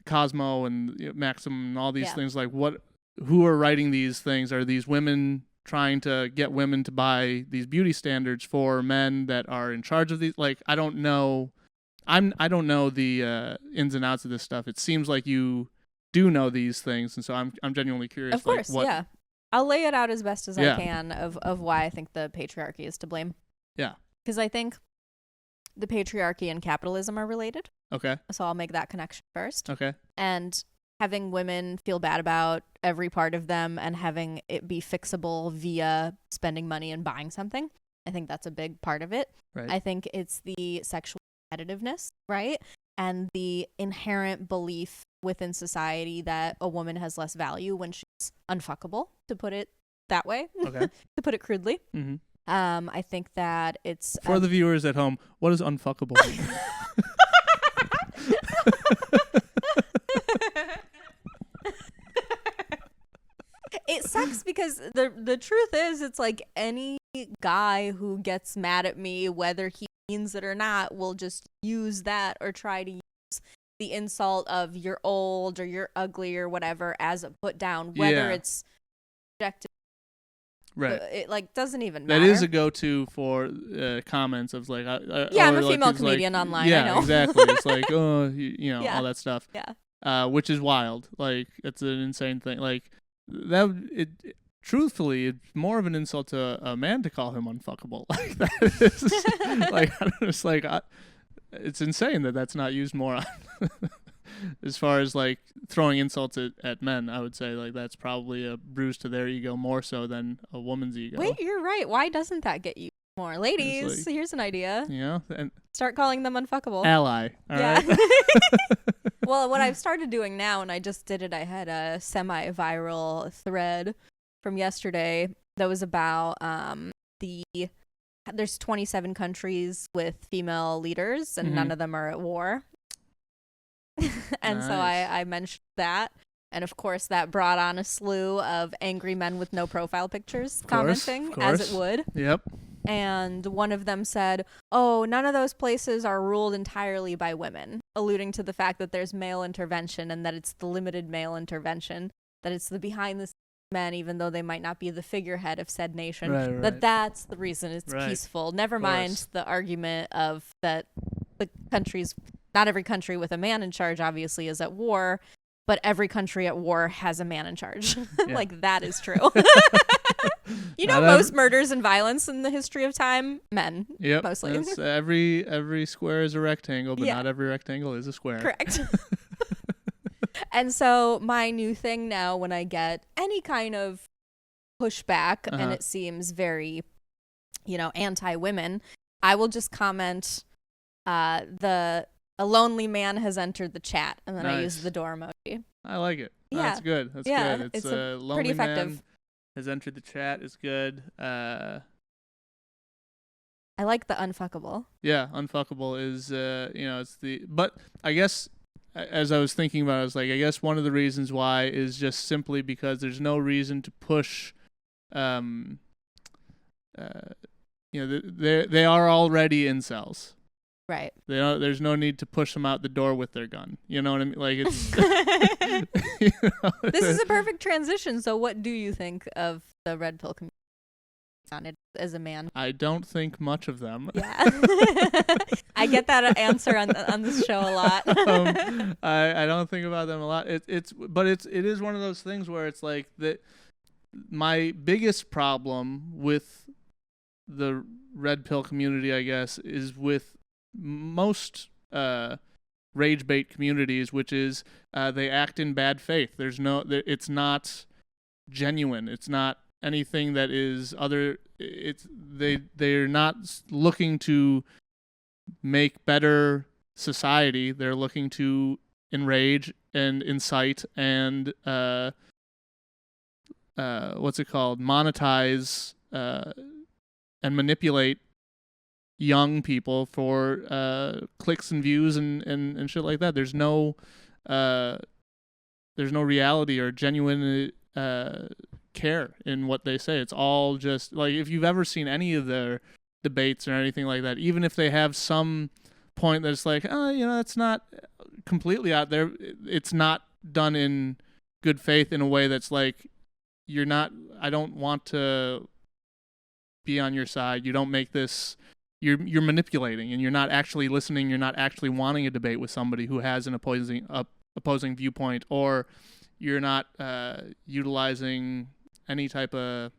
Cosmo and Maxim and all these things. Like who are writing these things? Are these women trying to get women to buy these beauty standards for men that are in charge of these? Like, I don't know. I don't know the ins and outs of this stuff. It seems like you do know these things, and so I'm genuinely curious. Of course, yeah. I'll lay it out as best as I can of why I think the patriarchy is to blame. Yeah. Because I think the patriarchy and capitalism are related. Okay. So I'll make that connection first. Okay. And having women feel bad about every part of them and having it be fixable via spending money and buying something. I think that's a big part of it. Right. I think it's the sexual competitiveness, right? And the inherent belief within society that a woman has less value when she's unfuckable, to put it that way. Okay. To put it crudely. Mm-hmm. I think that it's... For the viewers at home, what does unfuckable mean? It sucks because the truth is, it's like any guy who gets mad at me, whether he means it or not, will just use that or try to use the insult of you're old or you're ugly or whatever as a put down, whether it's objective. Right. It like doesn't even matter. That is a go-to for comments of like, I'm a female comedian online. Yeah, I know. Exactly. It's like, all that stuff. Yeah. Which is wild. Like, it's an insane thing. Like truthfully, it's more of an insult to a man to call him unfuckable. Like that is like, it's like it's insane that that's not used more on. As far as like throwing insults at men, I would say like that's probably a bruise to their ego more so than a woman's ego. Wait, you're right. Why doesn't that get you more? Ladies, like, here's an idea. And start calling them unfuckable. Ally. All right. Well, what I've started doing now, and I just did it, I had a semi-viral thread from yesterday that was about there's 27 countries with female leaders, and none of them are at war. And so I mentioned that. And of course, that brought on a slew of angry men with no profile pictures commenting, as it would. Yep. And one of them said, "Oh, none of those places are ruled entirely by women," alluding to the fact that there's male intervention and that it's the limited male intervention, that it's the behind the scenes men, even though they might not be the figurehead of said nation, right. that's the reason it's peaceful. Never mind the argument of that the countries, not every country with a man in charge obviously is at war, but every country at war has a man in charge. Like, that is true. Most murders and violence in the history of time, men, mostly. Every square is a rectangle, but not every rectangle is a square. Correct. And so my new thing now, when I get any kind of pushback and it seems very, anti-women, I will just comment, a lonely man has entered the chat, and then I use the door emoji. I like it. Yeah. That's good. That's good. It's a lonely pretty effective. Man has entered the chat. It's good. I like the unfuckable. Yeah, unfuckable is it's but I guess as I was thinking about it, I was like, I guess one of the reasons why is just simply because there's no reason to push they are already incels. Right. There's no need to push them out the door with their gun. You know what I mean? Like it's. This is a perfect transition. So, what do you think of the red pill community on it as a man? I don't think much of them. Yeah. I get that answer on this show a lot. I don't think about them a lot. It is one of those things where it's like that. My biggest problem with the red pill community, I guess, is with most rage bait communities, which is they act in bad faith. It's not genuine. It's not anything that is other. They're not looking to make better society. They're looking to enrage and incite and monetize and manipulate young people for clicks and views and shit like that. There's no reality or genuine care in what they say. It's all just like, if you've ever seen any of their debates or anything like that, even if they have some point that's like, it's not completely out there, it's not done in good faith in a way that's like, I don't want to be on your side. You don't make this, you're manipulating, and you're not actually listening. You're not actually wanting a debate with somebody who has an opposing viewpoint, or you're not utilizing any type of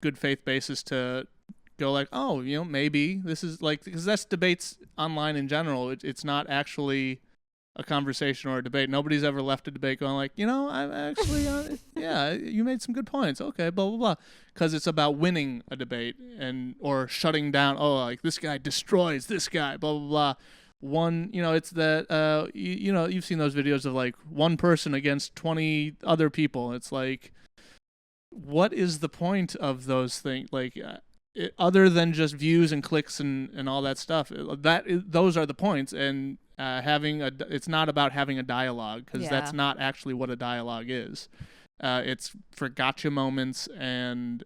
good faith basis to go like, maybe this is like, because that's debates online in general. It's not actually a conversation or a debate. Nobody's ever left a debate going like, I'm actually, yeah, you made some good points. Okay, blah, blah, blah. Because it's about winning a debate or shutting down, like this guy destroys this guy, blah, blah, blah. One, it's that, you've seen those videos of like one person against 20 other people. It's like, what is the point of those things? Like, other than just views and clicks and all that stuff, those are the points. And it's not about having a dialogue, because that's not actually what a dialogue is. It's for gotcha moments and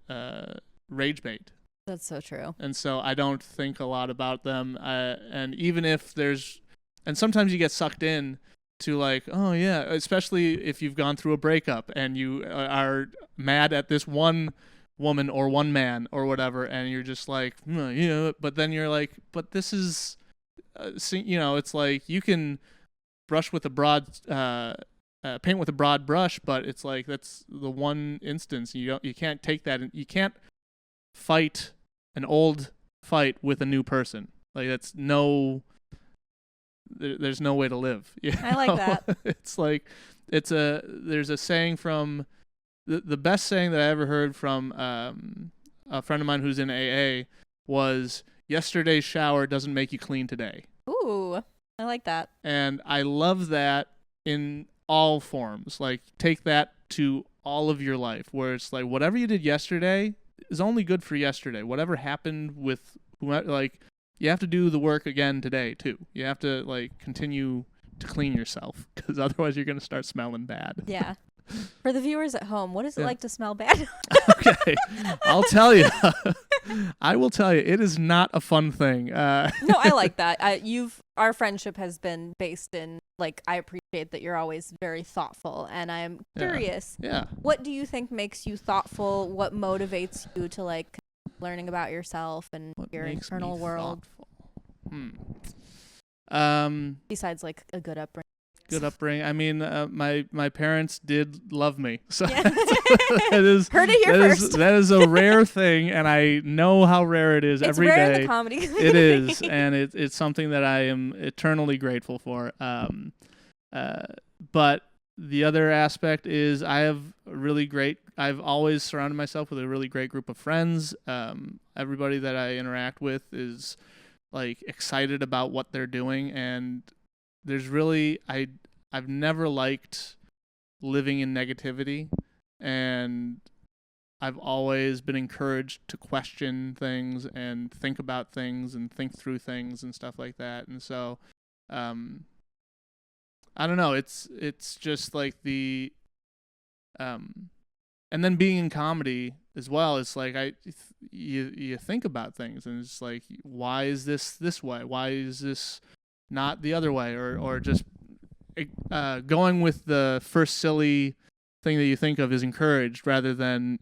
rage bait. That's so true. And so I don't think a lot about them. And even if and sometimes you get sucked in to like, oh yeah, especially if you've gone through a breakup and you are mad at this one woman or one man or whatever, and you're just like, but then you're like, but this is, it's like you can brush with a broad, paint with a broad brush, but it's like that's the one instance. You can't take that, and you can't fight an old fight with a new person. Like there's no way to live. I like that. It's like there's a saying from the best saying that I ever heard from a friend of mine who's in AA was, yesterday's shower doesn't make you clean today. Ooh, I like that. And I love that in all forms. Like, take that to all of your life, where it's like, whatever you did yesterday is only good for yesterday. Whatever happened with whoever, like, you have to do the work again today too. You have to like continue to clean yourself, because otherwise you're going to start smelling bad. Yeah. For the viewers at home, what is it like to smell bad? Okay, I'll tell you. I will tell you, it is not a fun thing. No, I like that. Our friendship has been based in, like, I appreciate that you're always very thoughtful, and I'm curious. Yeah. What do you think makes you thoughtful? What motivates you to like learning about yourself and your internal world? Besides like a good upbringing. Good upbringing. I mean, my parents did love me, so Yeah. that is heard it here first. That is a rare thing, and I know how rare it is every day. It's rare in the comedy community. It is, and it's something that I am eternally grateful for. But the other aspect is I've always surrounded myself with a really great group of friends. Everybody that I interact with is like excited about what they're doing, and there's really I've never liked living in negativity, and I've always been encouraged to question things and think about things and think through things and stuff like that. And so I don't know, it's just like the and then being in comedy as well, it's like you think about things, and it's like, why is this way? Why is this not the other way? Or just going with the first silly thing that you think of is encouraged rather than,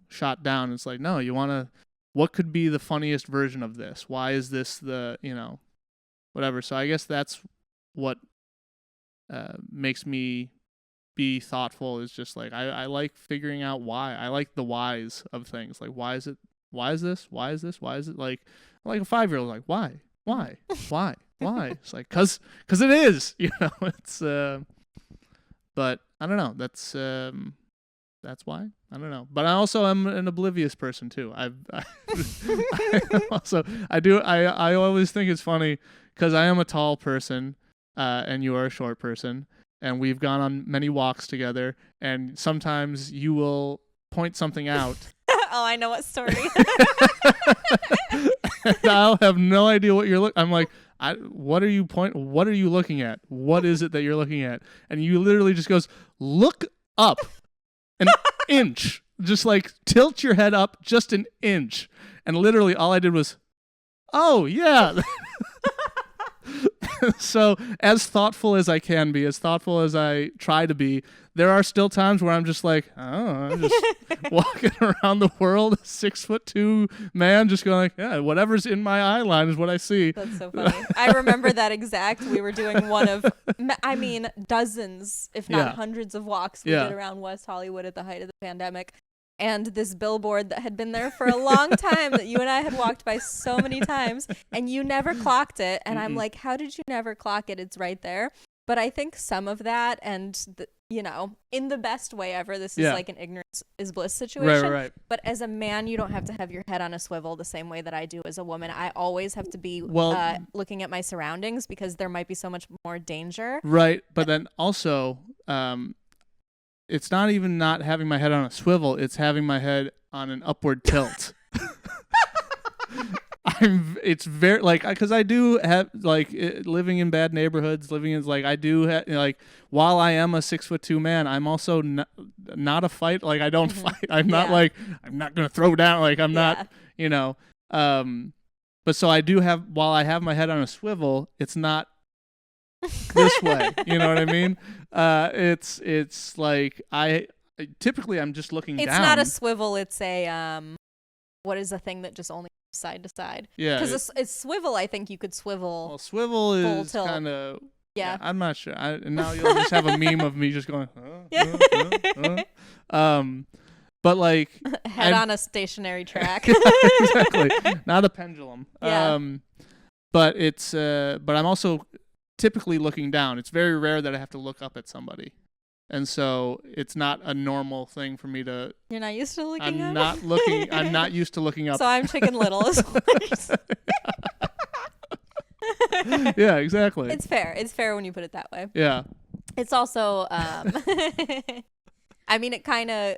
shot down. It's like, no, you want to, what could be the funniest version of this? Why is this the, whatever. So I guess that's what makes me be thoughtful, is just like, I like figuring out why. I like the whys of things. Like, why is this? Why is this? Why is it like a 5-year-old, like, why? Why? It's like, cause it is, it's, but I don't know. That's why. I don't know. But I also am an oblivious person too. I always think it's funny because I am a tall person, and you are a short person, and we've gone on many walks together, and sometimes you will point something out. Oh, I know what story. And I'll have no idea what you're looking. I'm like, what are you looking at? What is it that you're looking at? And you literally just goes, look up an inch. Just like tilt your head up just an inch. And literally all I did was, oh yeah. So as thoughtful as I can be, as thoughtful as I try to be, there are still times where I'm just like, I'm just walking around the world, 6'2" man, just going like, yeah, whatever's in my eye line is what I see. That's so funny. I remember that exact. We were doing one of, dozens, if not hundreds of walks we did around West Hollywood at the height of the pandemic. And this billboard that had been there for a long time that you and I had walked by so many times, and you never clocked it. And I'm like, how did you never clock it? It's right there. But I think some of that, and in the best way ever, this is like an ignorance is bliss situation. Right. But as a man, you don't have to have your head on a swivel the same way that I do as a woman. I always have to be looking at my surroundings because there might be so much more danger. Right. But then also, it's not even not having my head on a swivel. It's having my head on an upward tilt. It's very because I do have living in bad neighborhoods, I do have, while I am a 6'2" man, I'm also not a fight. Like, I don't fight. I'm not I'm not going to throw down. Like, I'm not, but so I do have, while I have my head on a swivel, it's not this way. You know what I mean? It's like typically I'm just looking down. It's not a swivel. It's a, what is a thing that just only side to side? Yeah. Because it's swivel, I think you could swivel. Well, swivel is kind of, I'm not sure. Now you'll just have a meme of me just going, but like head on a stationary track. Exactly. Not a pendulum. Yeah. But it's, but I'm also typically looking down. It's very rare that I have to look up at somebody. And so it's not a normal thing for me to. You're not used to looking up? I'm not used to looking up. So I'm Chicken Little as well. Yeah, exactly. It's fair. It's fair when you put it that way. Yeah. It's also, it kind of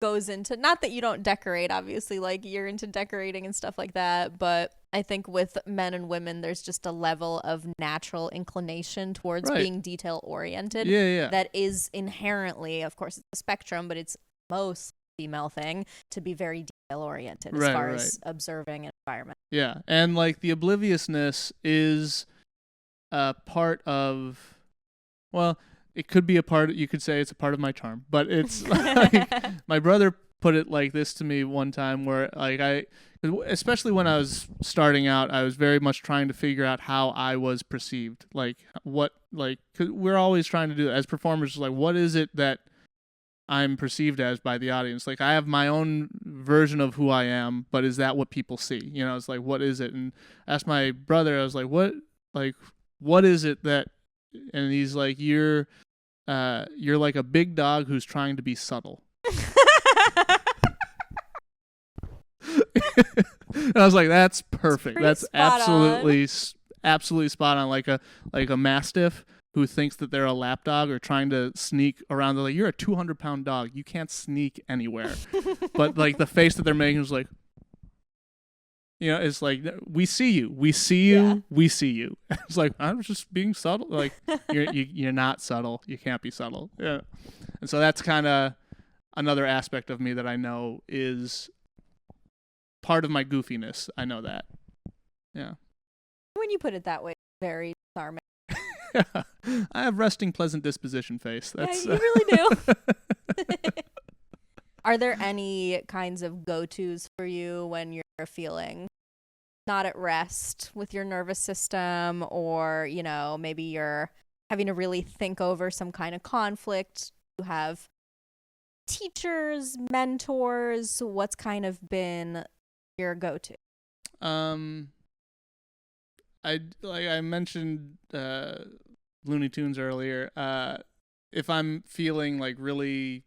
goes into, not that you don't decorate, obviously, like you're into decorating and stuff like that, but I think with men and women, there's just a level of natural inclination towards being detail oriented. Yeah. That is inherently, of course, it's a spectrum, but it's most female thing to be very detail oriented as far as observing an environment. Yeah. And like the obliviousness is a part of, well, it could be a part, you could say it's a part of my charm, but it's like, my brother put it like this to me one time where especially when I was starting out, I was very much trying to figure out how I was perceived. Like cause we're always trying to do that as performers. Like, what is it that I'm perceived as by the audience? Like, I have my own version of who I am, but is that what people see? It's like, what is it? And I asked my brother, I was like, what is it that, and he's like, you're like a big dog who's trying to be subtle. And I was like, that's perfect. That's absolutely spot on. Like a mastiff who thinks that they're a lapdog or trying to sneak around. They're like, you're a 200-pound dog. You can't sneak anywhere. But like the face that they're making is like, it's like, we see you. We see you. Yeah. We see you. It's like, I'm just being subtle. Like, you're not subtle. You can't be subtle. Yeah. And so that's kind of, another aspect of me that I know is part of my goofiness. I know that. Yeah. When you put it that way, very charming. I have resting, pleasant disposition face. That's, yeah, you really do. Are there any kinds of go-tos for you when you're feeling not at rest with your nervous system, or, you know, maybe you're having to really think over some kind of conflict? You have teachers, mentors. What's kind of been your go-to? I mentioned Looney Tunes earlier. If I'm feeling like really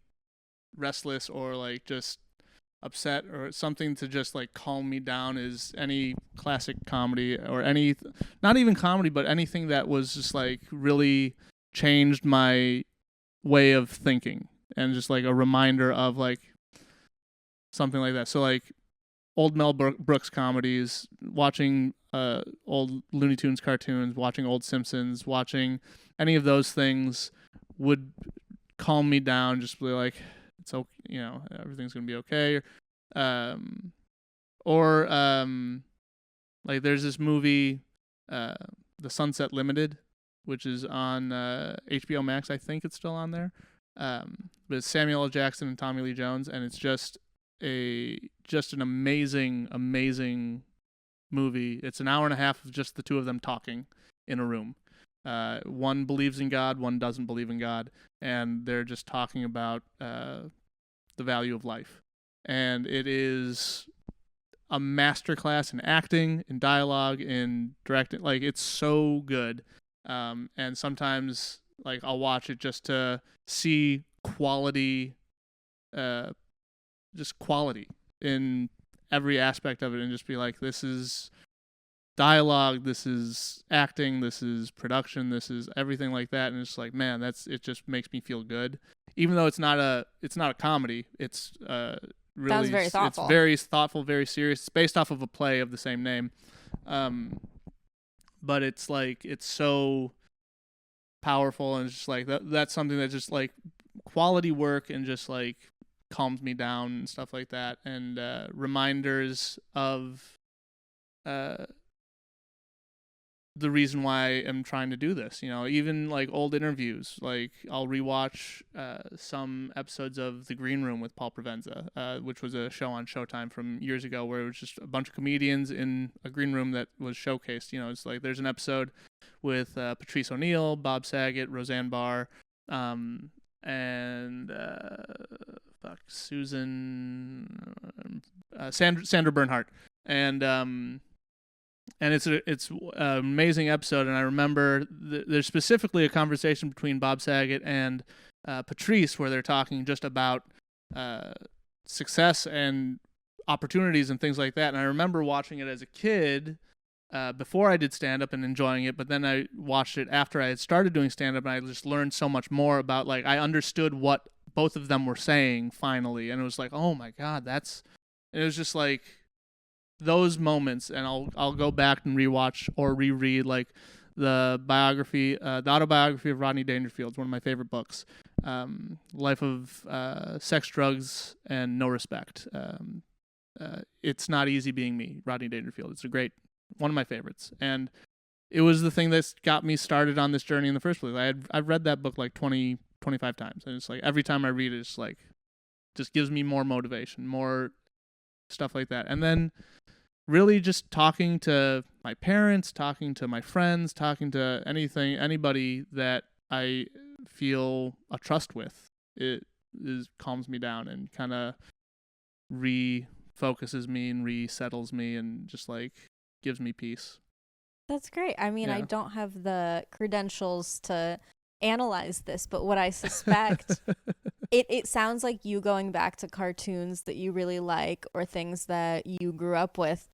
restless or like just upset or something to just like calm me down, is any classic comedy, or any, not even comedy, but anything that was just like really changed my way of thinking, and just like a reminder of like something like that. So like old Mel Brooks comedies, watching old Looney Tunes cartoons, watching old Simpsons, watching any of those things would calm me down. Just be like, it's okay, you know, everything's gonna be okay. Or like there's this movie, The Sunset Limited, which is on HBO Max. I think it's still on there. But it's Samuel L. Jackson and Tommy Lee Jones, and it's just an amazing movie. It's an hour and a half of just the two of them talking in a room. One believes in God, one doesn't believe in God, and they're just talking about the value of life. And it is a masterclass in acting, in dialogue, in directing. Like, it's so good. And sometimes like I'll watch it just to see quality, just quality in every aspect of it, and just be like, this is dialogue, this is acting, this is production, this is everything like that. And it's like, man, it just makes me feel good, even though it's not a comedy. It's really, sounds very thoughtful. It's very thoughtful, very serious. It's based off of a play of the same name, but it's like, it's so powerful, and it's just like that's something that just like quality work, and just like calms me down and stuff like that, and reminders of the reason why I'm trying to do this. You know, even like old interviews, like I'll rewatch some episodes of The Green Room with Paul Provenza, which was a show on Showtime from years ago, where it was just a bunch of comedians in a green room that was showcased. You know, it's like there's an episode with Patrice O'Neill, Bob Saget, Roseanne Barr, and Sandra Bernhardt, and it's an amazing episode. And I remember there's specifically a conversation between Bob Saget and Patrice, where they're talking just about success and opportunities and things like that. And I remember watching it as a kid, before I did stand-up, and enjoying it, but then I watched it after I had started doing stand-up, and I just learned so much more about, like, I understood what both of them were saying finally, and it was like, oh my God, it was just like those moments. And I'll go back and rewatch or reread like the autobiography of Rodney Dangerfield, one of my favorite books, Life of Sex, Drugs, and No Respect. It's Not Easy Being Me, Rodney Dangerfield. It's one of my favorites, and it was the thing that got me started on this journey in the first place. I've read that book like 20, 25 times, and it's like every time I read it, it's like just gives me more motivation, more stuff like that. And then really just talking to my parents, talking to my friends, talking to anybody that I feel a trust with, it calms me down and kind of refocuses me and resettles me, and just like gives me peace. That's great. I mean, Yeah. I don't have the credentials to analyze this, but what I suspect, it sounds like you going back to cartoons that you really like, or things that you grew up with,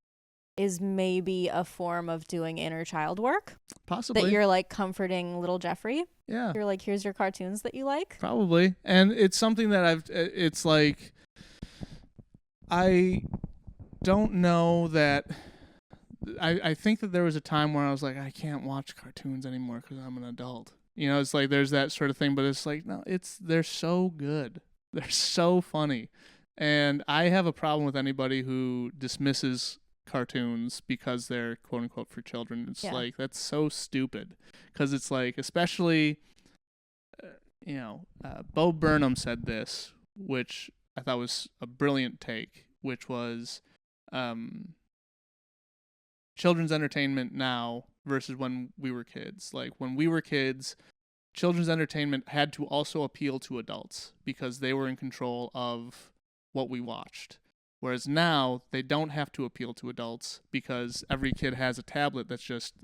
is maybe a form of doing inner child work. Possibly. That you're like comforting little Jeffrey. Yeah. You're like, here's your cartoons that you like. Probably. And it's something that it's like, I don't know that, I think that there was a time where I was like, I can't watch cartoons anymore because I'm an adult. You know, it's like there's that sort of thing, but it's like, no, they're so good. They're so funny. And I have a problem with anybody who dismisses cartoons because they're quote unquote for children. It's like, that's so stupid. Because it's like, especially, Bo Burnham said this, which I thought was a brilliant take, which was children's entertainment now versus when we were kids. Like, when we were kids, children's entertainment had to also appeal to adults because they were in control of what we watched. Whereas now, they don't have to appeal to adults because every kid has a tablet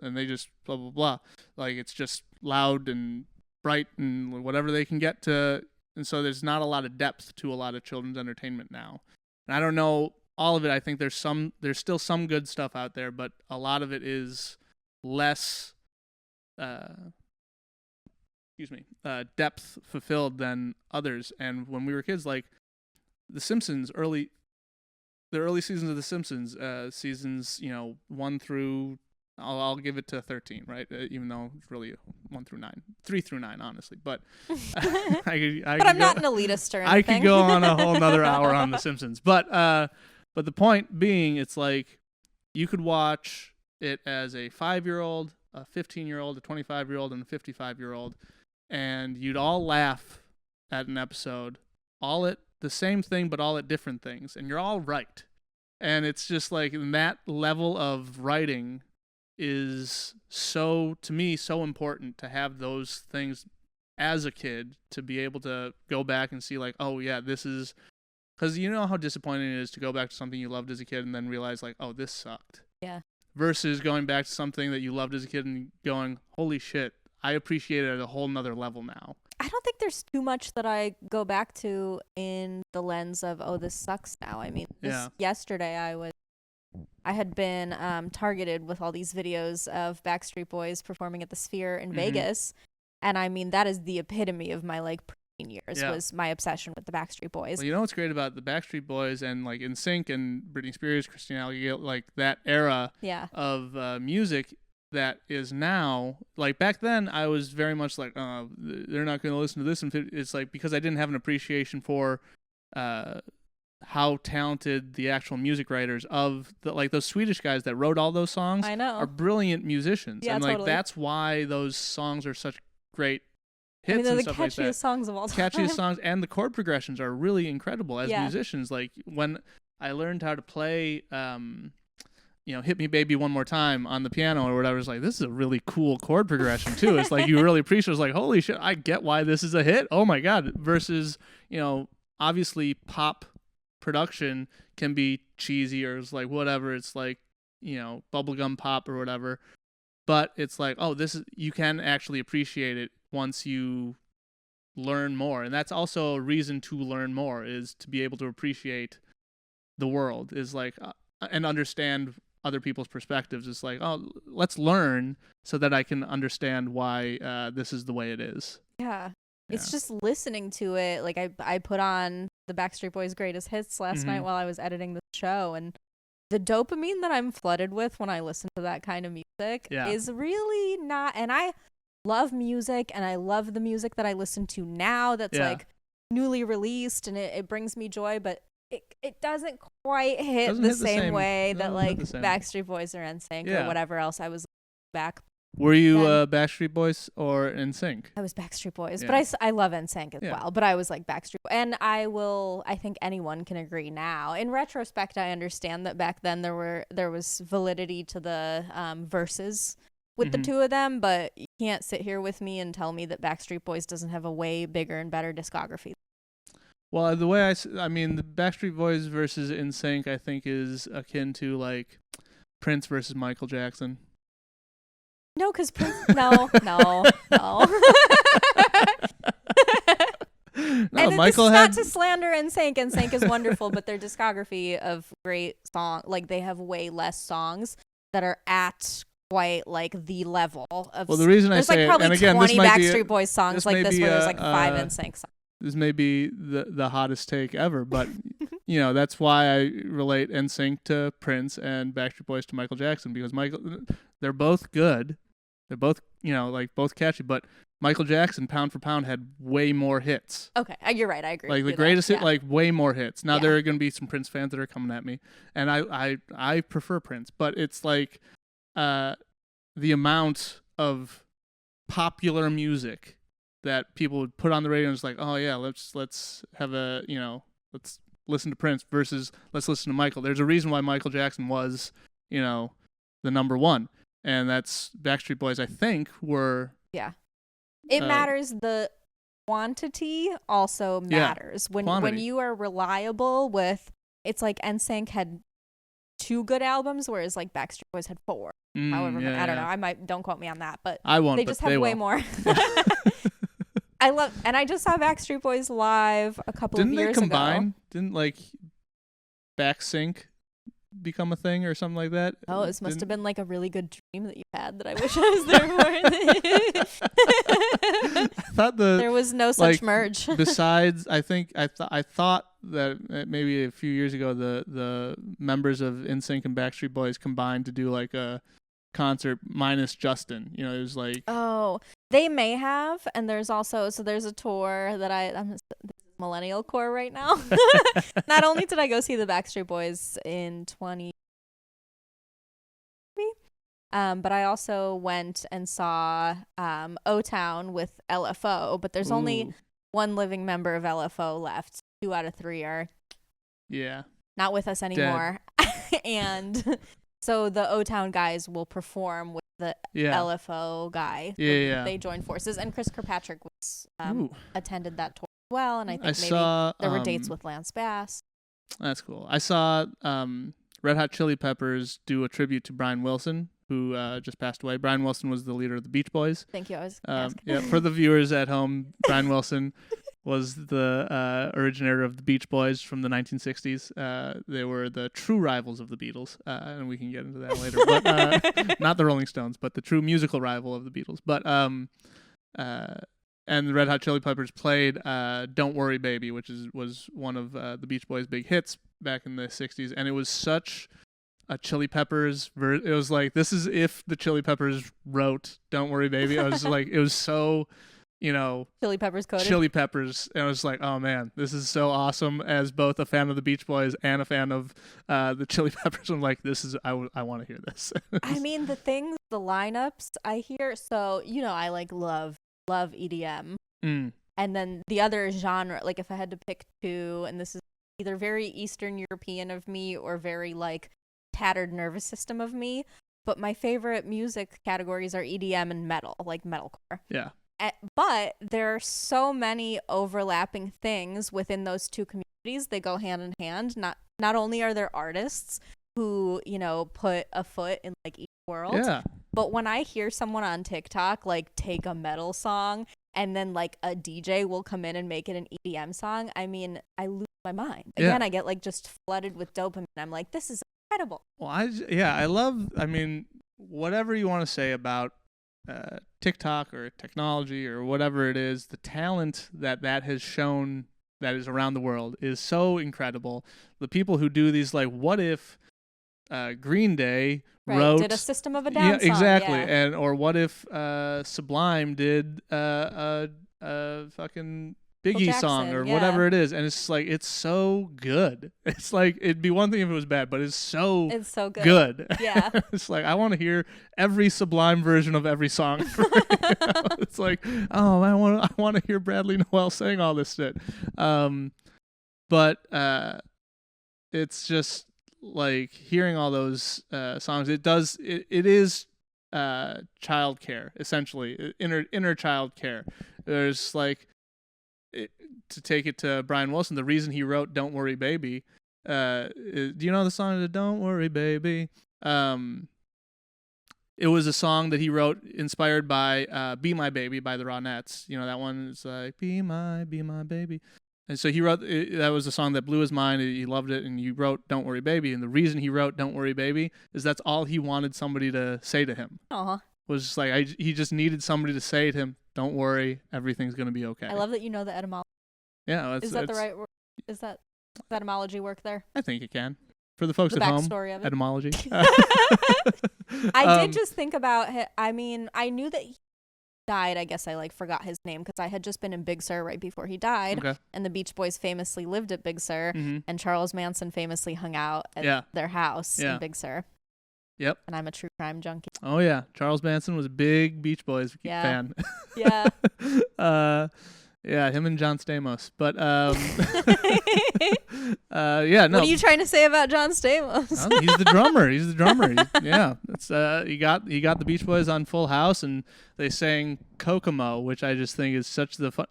and they just blah, blah, blah. Like, it's just loud and bright and whatever they can get to. And so there's not a lot of depth to a lot of children's entertainment now. And I don't know all of it. I think there's still some good stuff out there, but a lot of it is less depth fulfilled than others. And when we were kids, like The Simpsons, the early seasons of The Simpsons, seasons 1 through, I'll give it to 13, right? Even though it's really 1 through 9, 3 through 9, honestly. But but I'm not an elitist or anything. I could go on a whole nother hour on The Simpsons, but the point being, it's like you could watch it as a 5-year-old, a 15-year-old, a 25-year-old, and a 55-year-old, and you'd all laugh at an episode, all at the same thing, but all at different things, and you're all right. And it's just like that level of writing is to me, so important to have those things as a kid, to be able to go back and see like, oh yeah, this is, because you know how disappointing it is to go back to something you loved as a kid and then realize like, oh, this sucked. Yeah. Versus going back to something that you loved as a kid and going, holy shit, I appreciate it at a whole nother level now. I don't think there's too much that I go back to in the lens of, oh, this sucks now. I mean, yesterday I had been targeted with all these videos of Backstreet Boys performing at the Sphere in Vegas. And I mean, that is the epitome of my like preteen years, was my obsession with the Backstreet Boys. Well, you know what's great about the Backstreet Boys and like NSYNC and Britney Spears, Christina Aguilera, like that era of music that is now, like back then I was very much like, they're not going to listen to this. And it's like, because I didn't have an appreciation for how talented the actual music writers of like those Swedish guys that wrote all those songs are brilliant musicians. And like, that's why those songs are such great hits. They're and the stuff catchiest like that. songs of all time. Catchiest songs, and the chord progressions are really incredible as musicians. Like when I learned how to play, Hit Me Baby One More Time on the piano or whatever, it's like, this is a really cool chord progression too. It's like, you really appreciate it. It's like, holy shit, I get why this is a hit. Oh my God. Versus, obviously pop production can be cheesy or it's like whatever. It's like, bubblegum pop or whatever. But it's like, oh, you can actually appreciate it once you learn more. And that's also a reason to learn more, is to be able to appreciate the world, is like, and understand other people's perspectives. It's like, oh, let's learn so that I can understand why this is the way it is. Yeah. It's just listening to it. Like I put on the Backstreet Boys Greatest Hits last night while I was editing the show, and the dopamine that I'm flooded with when I listen to that kind of music is really not. And I love music, and I love the music that I listen to now that's like newly released, and it brings me joy, but it doesn't quite hit the same way that like Backstreet Boys or NSYNC or whatever else I was back. Were you Backstreet Boys or NSYNC? I was Backstreet Boys, but I love NSYNC as well. But I was like Backstreet, and I think anyone can agree now. In retrospect, I understand that back then there was validity to the verses with the two of them, but you can't sit here with me and tell me that Backstreet Boys doesn't have a way bigger and better discography. Well, the way I mean, the Backstreet Boys versus NSYNC, I think, is akin to like Prince versus Michael Jackson. No, because Prince. No. No, and Michael this is had... not to slander NSYNC. NSYNC is wonderful, but their discography of great song, like they have way less songs that are at quite like the level of. Well, the reason I say there's like probably 20 Backstreet Boys songs like this, where there's like 5 NSYNC songs. This may be the hottest take ever, but that's why I relate NSYNC to Prince and Backstreet Boys to Michael Jackson, because they're both good. They're both like both catchy, but Michael Jackson, pound for pound, had way more hits. Okay, you're right. I agree. Like the greatest hit, like way more hits. Now there are going to be some Prince fans that are coming at me, and I prefer Prince, but it's like the amount of popular music that people would put on the radio and it's like, oh yeah, let's have a let's listen to Prince versus let's listen to Michael. There's a reason why Michael Jackson was the number one, and that's Backstreet Boys. I think were It matters. The quantity also matters. When you are reliable with, it's like NSYNC had 2 good albums, whereas like Backstreet Boys had 4. However, I don't know. Don't quote me on that, but I won't. They just have way more. I just saw Backstreet Boys live a couple of years ago. Didn't they combine? Ago. Didn't like Backsync become a thing or something like that? Oh, this must have been like a really good dream that you had that I wish I was there for. I thought there was no such merge. Besides, I thought that maybe a few years ago the members of NSYNC and Backstreet Boys combined to do like a concert minus Justin. It was like, oh, they may have, and there's also there's a tour that I'm millennial core right now. Not only did I go see the Backstreet Boys in 20, but I also went and saw O-Town with LFO. But there's only one living member of LFO left. 2 out of 3 are not with us anymore. And so the O-Town guys will perform with the LFO guy. They joined forces, and Chris Kirkpatrick was attended that tour as well, and I think there were dates with Lance Bass. That's cool. I saw Red Hot Chili Peppers do a tribute to Brian Wilson, who just passed away. Brian Wilson was the leader of the Beach Boys. Thank you. I was for the viewers at home, Brian Wilson was the originator of the Beach Boys from the 1960s. They were the true rivals of the Beatles, and we can get into that later. But not the Rolling Stones, but the true musical rival of the Beatles. But and the Red Hot Chili Peppers played "Don't Worry, Baby," which was one of the Beach Boys' big hits back in the 60s, and it was such a Chili Peppers it was like, this is if the Chili Peppers wrote "Don't Worry, Baby." I was like, it was so Chili Peppers coded. Chili Peppers, and I was like, oh man, this is so awesome. As both a fan of the Beach Boys and a fan of the Chili Peppers, I'm like, I want to hear this. I mean, the lineups I hear, so I like love EDM, and then the other genre, like if I had to pick 2, and this is either very Eastern European of me or very like tattered nervous system of me, but my favorite music categories are EDM and metal, like metalcore. Yeah. But there are so many overlapping things within those 2 communities. They go hand in hand. Not only are there artists who, put a foot in like each world, but when I hear someone on TikTok like take a metal song and then like a DJ will come in and make it an EDM song, I mean, I lose my mind. Again, I get like just flooded with dopamine. I'm like, this is incredible. Well, I love, I mean, whatever you want to say about TikTok or technology or whatever it is, the talent that has shown that is around the world is so incredible. The people who do these, like, what if Green Day did a System of a Down song, exactly, and or what if Sublime did a fucking Biggie song or whatever it is, and it's like, it's so good. It's like, it'd be one thing if it was bad, but it's so good. Yeah. It's like, I want to hear every Sublime version of every song. It's like, oh, I want to hear Bradley Noel sing all this shit. But it's just like hearing all those songs. It is child care, essentially, inner child care. There's like, to take it to Brian Wilson, the reason he wrote "Don't Worry, Baby," do you know the song "Don't Worry, Baby"? It was a song that he wrote inspired by "Be My Baby" by the Ronettes. You know that one? It's like be my baby. And so he wrote, that was a song that blew his mind. He loved it, and he wrote "Don't Worry, Baby." And the reason he wrote "Don't Worry, Baby" is that's all he wanted somebody to say to him. Was just like, he just needed somebody to say to him, "Don't worry, everything's gonna be okay." I love that you know the etymology. Yeah, is that the right word? Is that etymology work there? I think it can. For the folks at home, etymology. I did just think about it. I mean, I knew that died, I guess I like forgot his name because I had just been in Big Sur right before he died. Okay. And the Beach Boys famously lived at Big Sur, and Charles Manson famously hung out at their house in Big Sur. Yep. And I'm a true crime junkie. Oh yeah, Charles Manson was a big Beach Boys fan. Yeah. Yeah, him and John Stamos. But yeah, no. What are you trying to say about John Stamos? No, he's the drummer. Yeah, it's he got the Beach Boys on Full House, and they sang Kokomo, which I just think is such the fun.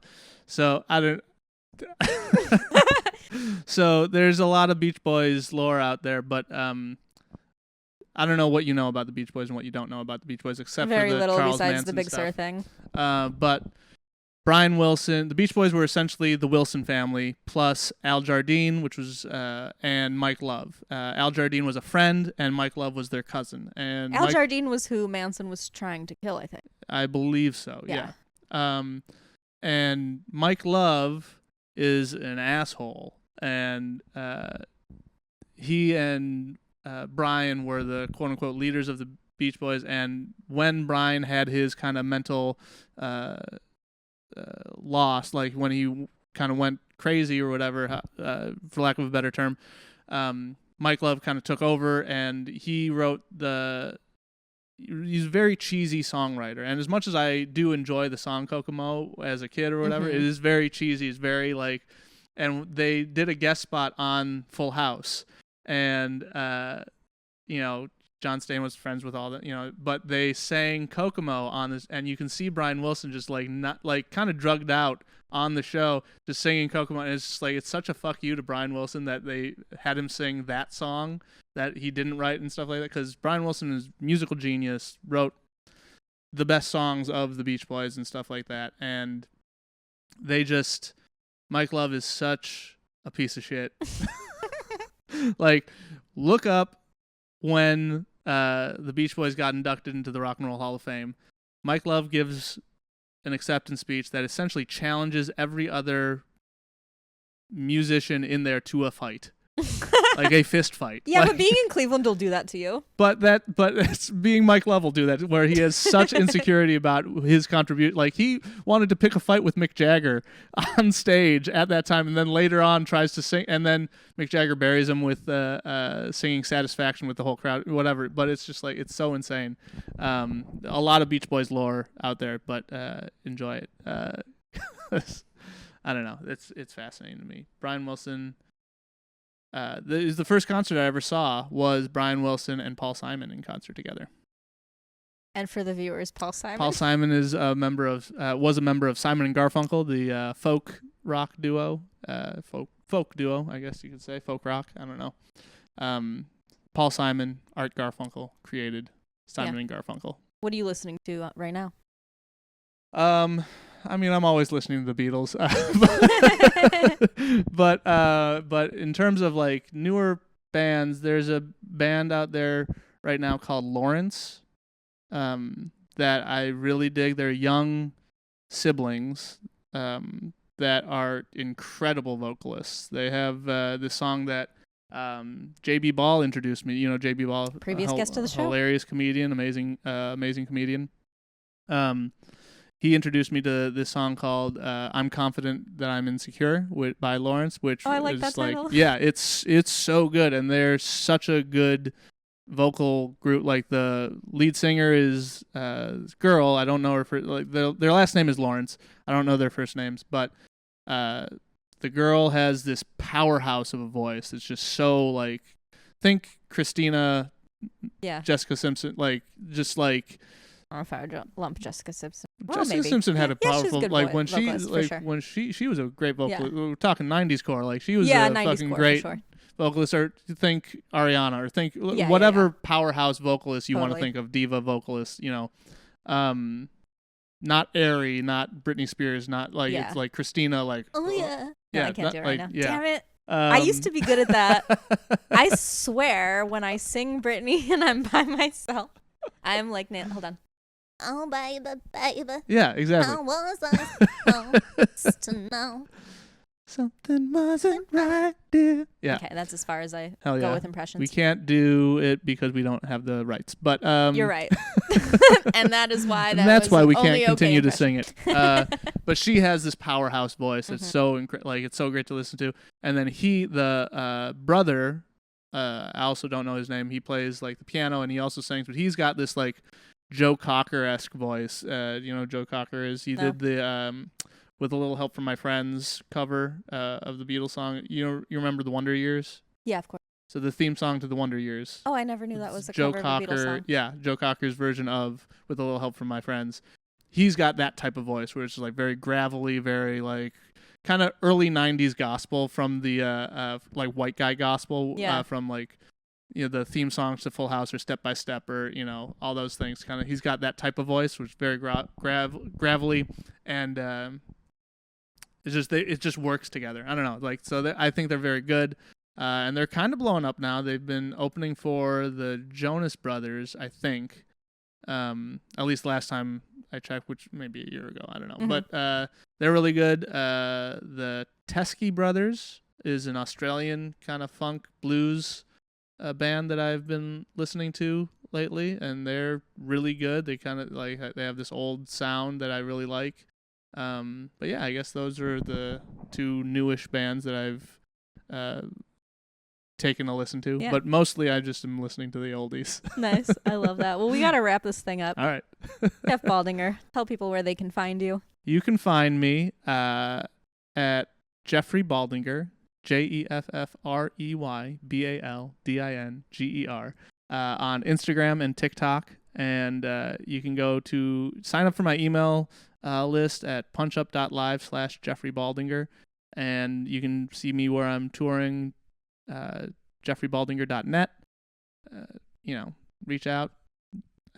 So I don't. So there's a lot of Beach Boys lore out there, but I don't know what you know about the Beach Boys and what you don't know about the Beach Boys, except very for the little Charles besides Manson the Big stuff. Sur thing. But Brian Wilson, the Beach Boys were essentially the Wilson family plus Al Jardine, which was and Mike Love. Al Jardine was a friend, and Mike Love was their cousin. And Al Jardine was who Manson was trying to kill, I think. I believe so. Yeah. And Mike Love is an asshole, and he and Brian were the quote-unquote leaders of the Beach Boys, and when Brian had his kind of mental loss, like when he kind of went crazy or whatever, for lack of a better term, Mike Love kind of took over, and he wrote he's a very cheesy songwriter, and as much as I do enjoy the song Kokomo as a kid or whatever, it is very cheesy. It's very like, and they did a guest spot on Full House, and John Stamos was friends with all that, but they sang Kokomo on this, and you can see Brian Wilson just like not like kind of drugged out on the show, just singing Kokomo, and it's just like it's such a fuck you to Brian Wilson that they had him sing that song that he didn't write and stuff like that, because Brian Wilson is musical genius, wrote the best songs of the Beach Boys and stuff like that, and Mike Love is such a piece of shit. Like, look up when the Beach Boys got inducted into the Rock and Roll Hall of Fame. Mike Love gives an acceptance speech that essentially challenges every other musician in there to a fight. Like a fist fight. Yeah, like, but being in Cleveland will do that to you. But it's being Mike Love will do that, where he has such insecurity about his contribution. Like, he wanted to pick a fight with Mick Jagger on stage at that time, and then later on tries to sing, and then Mick Jagger buries him with singing Satisfaction with the whole crowd, whatever. But it's just like, it's so insane. A lot of Beach Boys lore out there, but enjoy it. I don't know. It's fascinating to me. Brian Wilson. The first concert I ever saw was Brian Wilson and Paul Simon in concert together. And for the viewers, Paul Simon. Paul Simon is was a member of Simon and Garfunkel, the folk rock duo, folk duo, I guess you could say, folk rock. I don't know. Paul Simon, Art Garfunkel created Simon and Garfunkel. What are you listening to right now? I mean, I'm always listening to the Beatles, but in terms of like newer bands, there's a band out there right now called Lawrence, that I really dig. They're young siblings, that are incredible vocalists. They have this song that J.B. Ball introduced me. J.B. Ball, previous guest of the show, hilarious comedian, amazing comedian. He introduced me to this song called "I'm Confident That I'm Insecure" by Lawrence, which I like is that title. Yeah, it's so good, and they're such a good vocal group. Like, the lead singer is girl. I don't know her first. Like, their last name is Lawrence. I don't know their first names, but the girl has this powerhouse of a voice. It's just so like, think Christina, Jessica Simpson, like just like. I don't know if I would lump Jessica Simpson. Jessica Simpson had a powerful, like when she was a great vocalist. Yeah. We're talking 90s core, like she was a fucking core, great sure. vocalist. Or think Ariana, or think whatever powerhouse vocalist you want to think of, diva vocalist. Not Airy, not Britney Spears, not like it's like Christina, like I can't do it right now. Yeah. Damn it. I used to be good at that. I swear, when I sing Britney and I'm by myself, I'm like, hold on. Oh, baby, baby. Yeah, exactly. How was I supposed to know? Something wasn't right, dear. Yeah. Okay, that's as far as I Hell go yeah. with impressions. We can't do it because we don't have the rights. But You're right. And that is why that's why we can't continue to sing it. But she has this powerhouse voice. It's so it's so great to listen to. And then the brother, I also don't know his name. He plays like the piano and he also sings, but he's got this like Joe Cocker-esque voice. You know who Joe Cocker is? He did the With a Little Help from My Friends cover of the Beatles song. You remember the Wonder Years? Yeah, of course. So the theme song to the Wonder Years. Oh, I never knew that was a Joe cover Cocker, of a Beatles song. Yeah, Joe Cocker's version of With a Little Help from My Friends. He's got that type of voice where it's like very gravelly, very like kind of early 90s gospel from the like white guy gospel from like the theme songs to Full House or Step by Step or all those things. Kind of he's got that type of voice which is very gravelly and it just works together. I don't know, like so I think they're very good. And they're kind of blowing up now. They've been opening for the Jonas Brothers, I think. At least last time I checked, which maybe a year ago. I don't know. But they're really good. The Teskey Brothers is an Australian kind of funk blues band that I've been listening to lately, and they're really good. They kind of they have this old sound that I really like. But yeah, I guess those are the two newish bands that I've taken a listen to, but mostly I just am listening to the oldies. Nice. I love that. Well, we got to wrap this thing up. All right. Jeff Baldinger, tell people where they can find you. You can find me at Jeffrey Baldinger, JEFFREYBALDINGER, on Instagram and TikTok. And you can go to sign up for my email list at punchup.live/Jeffrey Baldinger. And you can see me where I'm touring, jeffreybaldinger.net. Reach out,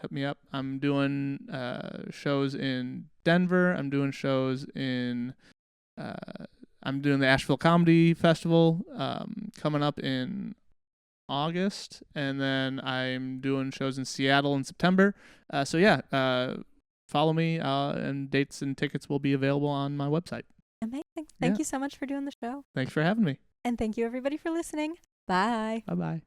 hit me up. I'm doing shows in Denver. I'm doing shows in I'm doing the Asheville Comedy Festival coming up in August, and then I'm doing shows in Seattle in September. Follow me, and dates and tickets will be available on my website. Amazing. Thank you so much for doing the show. Thanks for having me. And thank you everybody for listening. Bye. Bye-bye.